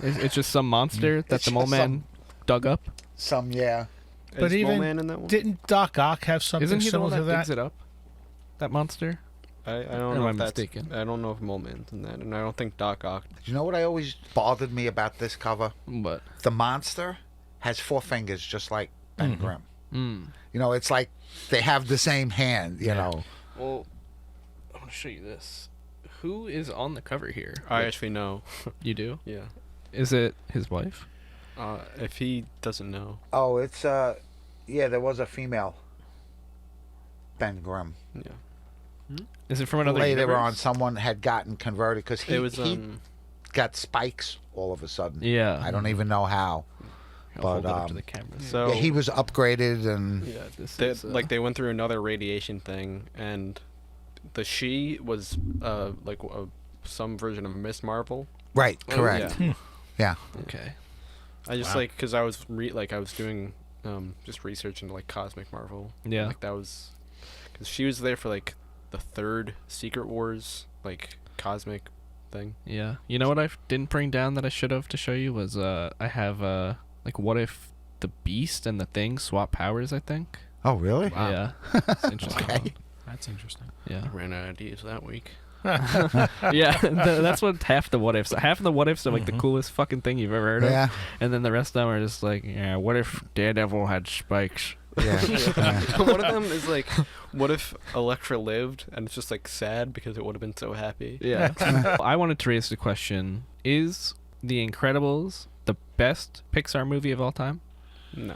it's just some monster that It's the mole just man dug up. Yeah. But Is even Man in that one? didn't Doc Ock have something Isn't he the similar one to that that? digs it up? That monster? I Or don't am know I if that's mistaken? I don't know if Mole Man's in that, and I don't think Doc Ock. Do you know what I always bothered me about this cover? But The monster has 4 fingers, just like Ben Grimm. You know, it's like they have the same hand, you know. well, I want to show you this. Who is on the cover here? I actually know. You do? Yeah. Is it his wife? If he doesn't know, Oh, it's, yeah, there was a female Ben Grimm. yeah. Is it from another Later universe? on, someone had gotten converted because It was he got spikes all of a sudden. Yeah. I don't even know how. I'll but, hold it up to um, the camera. So Yeah, he was upgraded and yeah, this they, is like they went through another radiation thing, and the she was some version of Miss Marvel. right, correct. Yeah. Yeah. okay. I just like because I was I was doing just research into like Cosmic Marvel. Yeah. Like that was because she was there for like the third Secret Wars like cosmic thing. Yeah. You know what I didn't bring down that I should have to show you was I have like what if the Beast and the Thing swap powers, I think. Oh, really? Yeah. It's interesting. Okay. That's interesting. Yeah. Ran out of ideas that week. Yeah, that's what half the what ifs. Half of the what ifs are like the coolest fucking thing you've ever heard Yeah. of, and then the rest of them are just like, yeah, what if Daredevil had spikes? Yeah. One of them is like, what if Elektra lived, and it's just like sad because it would have been so happy. Yeah. I wanted to raise the question: is The Incredibles the best Pixar movie of all time? No,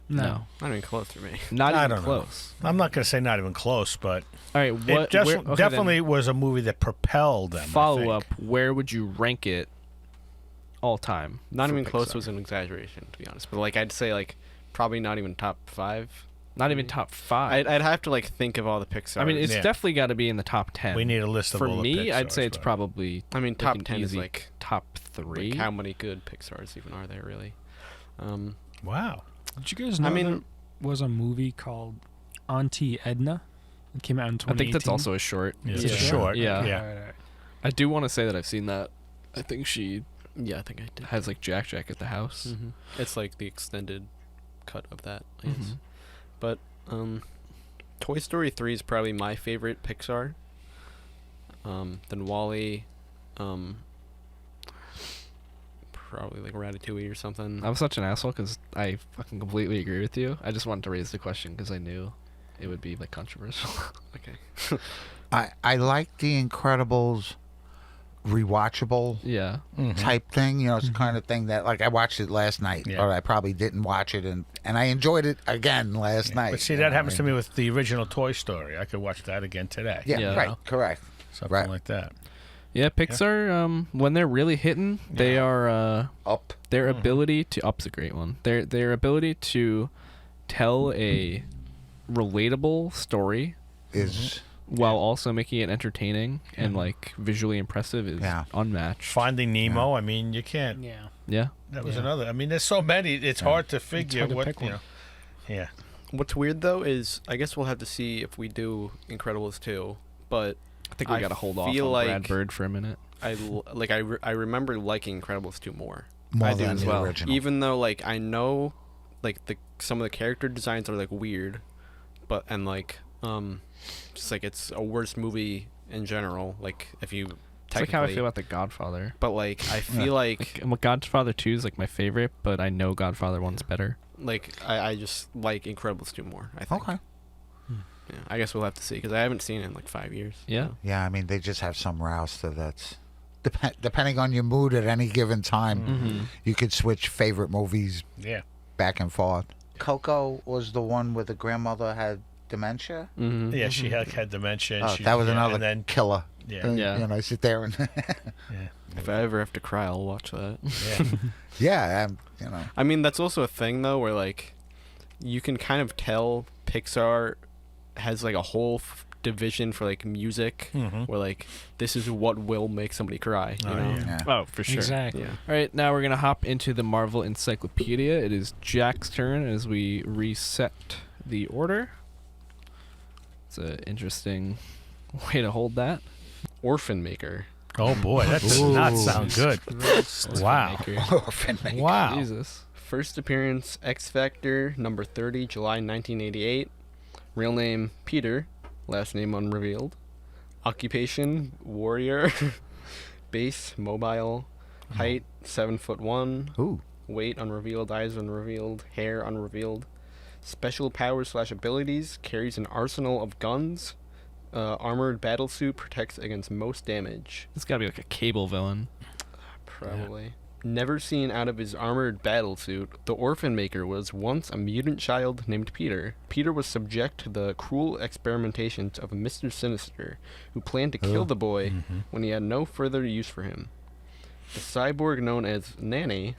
No. not even close for me. Not I even don't close. I'm not going to say not even close, but All right, what it just, where- okay, definitely was a movie that propelled them. then I follow think. up. Where would you rank it all time? Not for even close Pixar? was an exaggeration, to be honest. But like, I'd say like probably not even top 5. Not even top 5. I'd have to like think of all the Pixar. I mean, it's Yeah. definitely got to be in the top 10. We need a list of For all the me, I'd say Pixars, it's but- probably. I mean, like top an 10 is easy like, top 3. like how many good Pixars even are there really? Wow. Did you guys know I mean, there was a movie called Auntie Edna? It came out in 2018. I think that's also a short. Yeah, It's it's a short. Yeah. Yeah. I do want to say that I've seen that. I think she yeah, I think I did. has like Jack at the house. Mhm. It's like the extended cut of that, I guess. Mhm. But Toy Story 3 is probably my favorite Pixar. Then Wall-E, probably like Ratatouille or something. I'm such an asshole because I fucking completely agree with you. I just wanted to raise the question because I knew it would be like controversial. Okay. I like The Incredibles rewatchable Yeah. type thing. You know, it's the kind of thing that, like, I watched it last night, Yeah. or I probably didn't watch it, and I enjoyed it again last night. But see, that happens to me with the original Toy Story. I could watch that again today. Yeah, Yeah. right, correct. Something Right. like that. Yeah, Pixar, when they're really hitting, they are Up. their ability to up's a great one. Their ability to tell a relatable story Is while also making it entertaining and like visually impressive is Yeah. unmatched. Finding Nemo. I mean, you can't. Yeah. Yeah. That was Yeah. another. I mean, there's so many. It's hard to figure hard to what pick you one. know. Yeah. What's weird though is I guess we'll have to see if we do Incredibles 2, but I think we I got to hold off feel on Brad like- Bird for a minute. I remember liking Incredibles 2 more. more I do than as the well. original. Even though like I know like some of the character designs are like weird, but and like just like it's a worse movie in general, like if you It's like how I technically- feel about The Godfather. but like I feel like Godfather 2 is like my favorite, but I know Godfather 1's better. I just like Incredibles 2 more, I think. Okay. Yeah, I guess we'll have to see because I haven't seen it in like 5 years. Yeah. so. Yeah, I mean, they just have some roster that's depending on your mood at any given time. Mm-hmm. You could switch favorite movies Yeah. back and forth. Coco was the one where the grandmother had dementia. Mm-hmm. Yeah. She had dementia. And Oh, she, that was yeah, another And then killer. yeah. Yeah. You know, I sit there and Yeah. If I ever have to cry, I'll watch that. Yeah. yeah, you know, I mean, that's also a thing though, where like you can kind of tell Pixar has like a whole division for like music, Mhm. where like this is what will make somebody cry. You Oh, know? yeah. yeah. Oh, for sure. Exactly. Yeah. All right, now we're going to hop into the Marvel Encyclopedia. It is Jack's turn as we reset the order. It's an interesting way to hold that. Orphan Maker. Oh boy, that does not sound good. Wow. Orphan Maker. Wow. Jesus. First appearance, X Factor, number 30, July 1988. Real name, Peter. Last name unrevealed. Occupation, warrior. Base, mobile. Height, 7'1". Ooh. Weight, unrevealed. Eyes, unrevealed. Hair, unrevealed. Special powers / abilities, carries an arsenal of guns. Armored battlesuit, protects against most damage. It's got to be like a Cable villain. Probably. Never seen out of his armored battlesuit, the Orphan Maker was once a mutant child named Peter. Peter was subject to the cruel experimentations of Mr. Sinister, who planned to kill the boy when he had no further use for him. The cyborg known as Nanny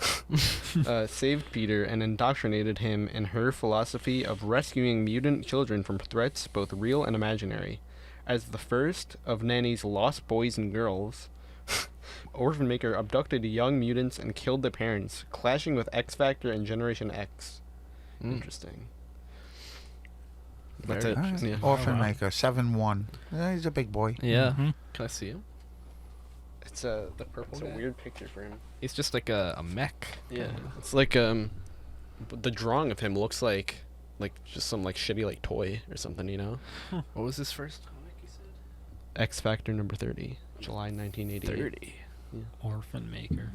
saved Peter and indoctrinated him in her philosophy of rescuing mutant children from threats both real and imaginary. As the first of Nanny's lost boys and girls, Orphan Maker abducted young mutants and killed their parents, clashing with X Factor and Generation X. Interesting. That's Very it. All right. Yeah. Orphan Maker 7-1. Yeah, he's a big boy. Yeah. Mhm. Can I see him? It's the purple. It's guy. a weird picture for him. He's just like a mech. Yeah. It's like the drawing of him looks like just some like shitty like toy or something, you know. What was his first comic? You said X Factor number 30, July 1988. 30. Orphan Maker.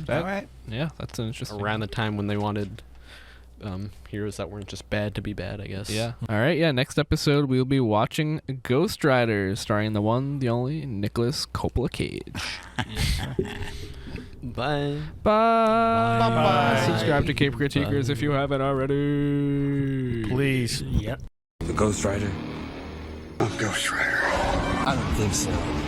That- All right. Yeah, that's an interesting. Around the time when they wanted heroes that weren't just bad to be bad, I guess. Yeah. All right. Yeah. Next episode, we'll be watching Ghost Riders, starring the one, the only Nicholas Coppola Cage. Bye. Bye. Bye. Subscribe to Cape Critiquers if you haven't already. Please. Yep. The Ghost Rider? I'm Ghost Rider. I don't think so.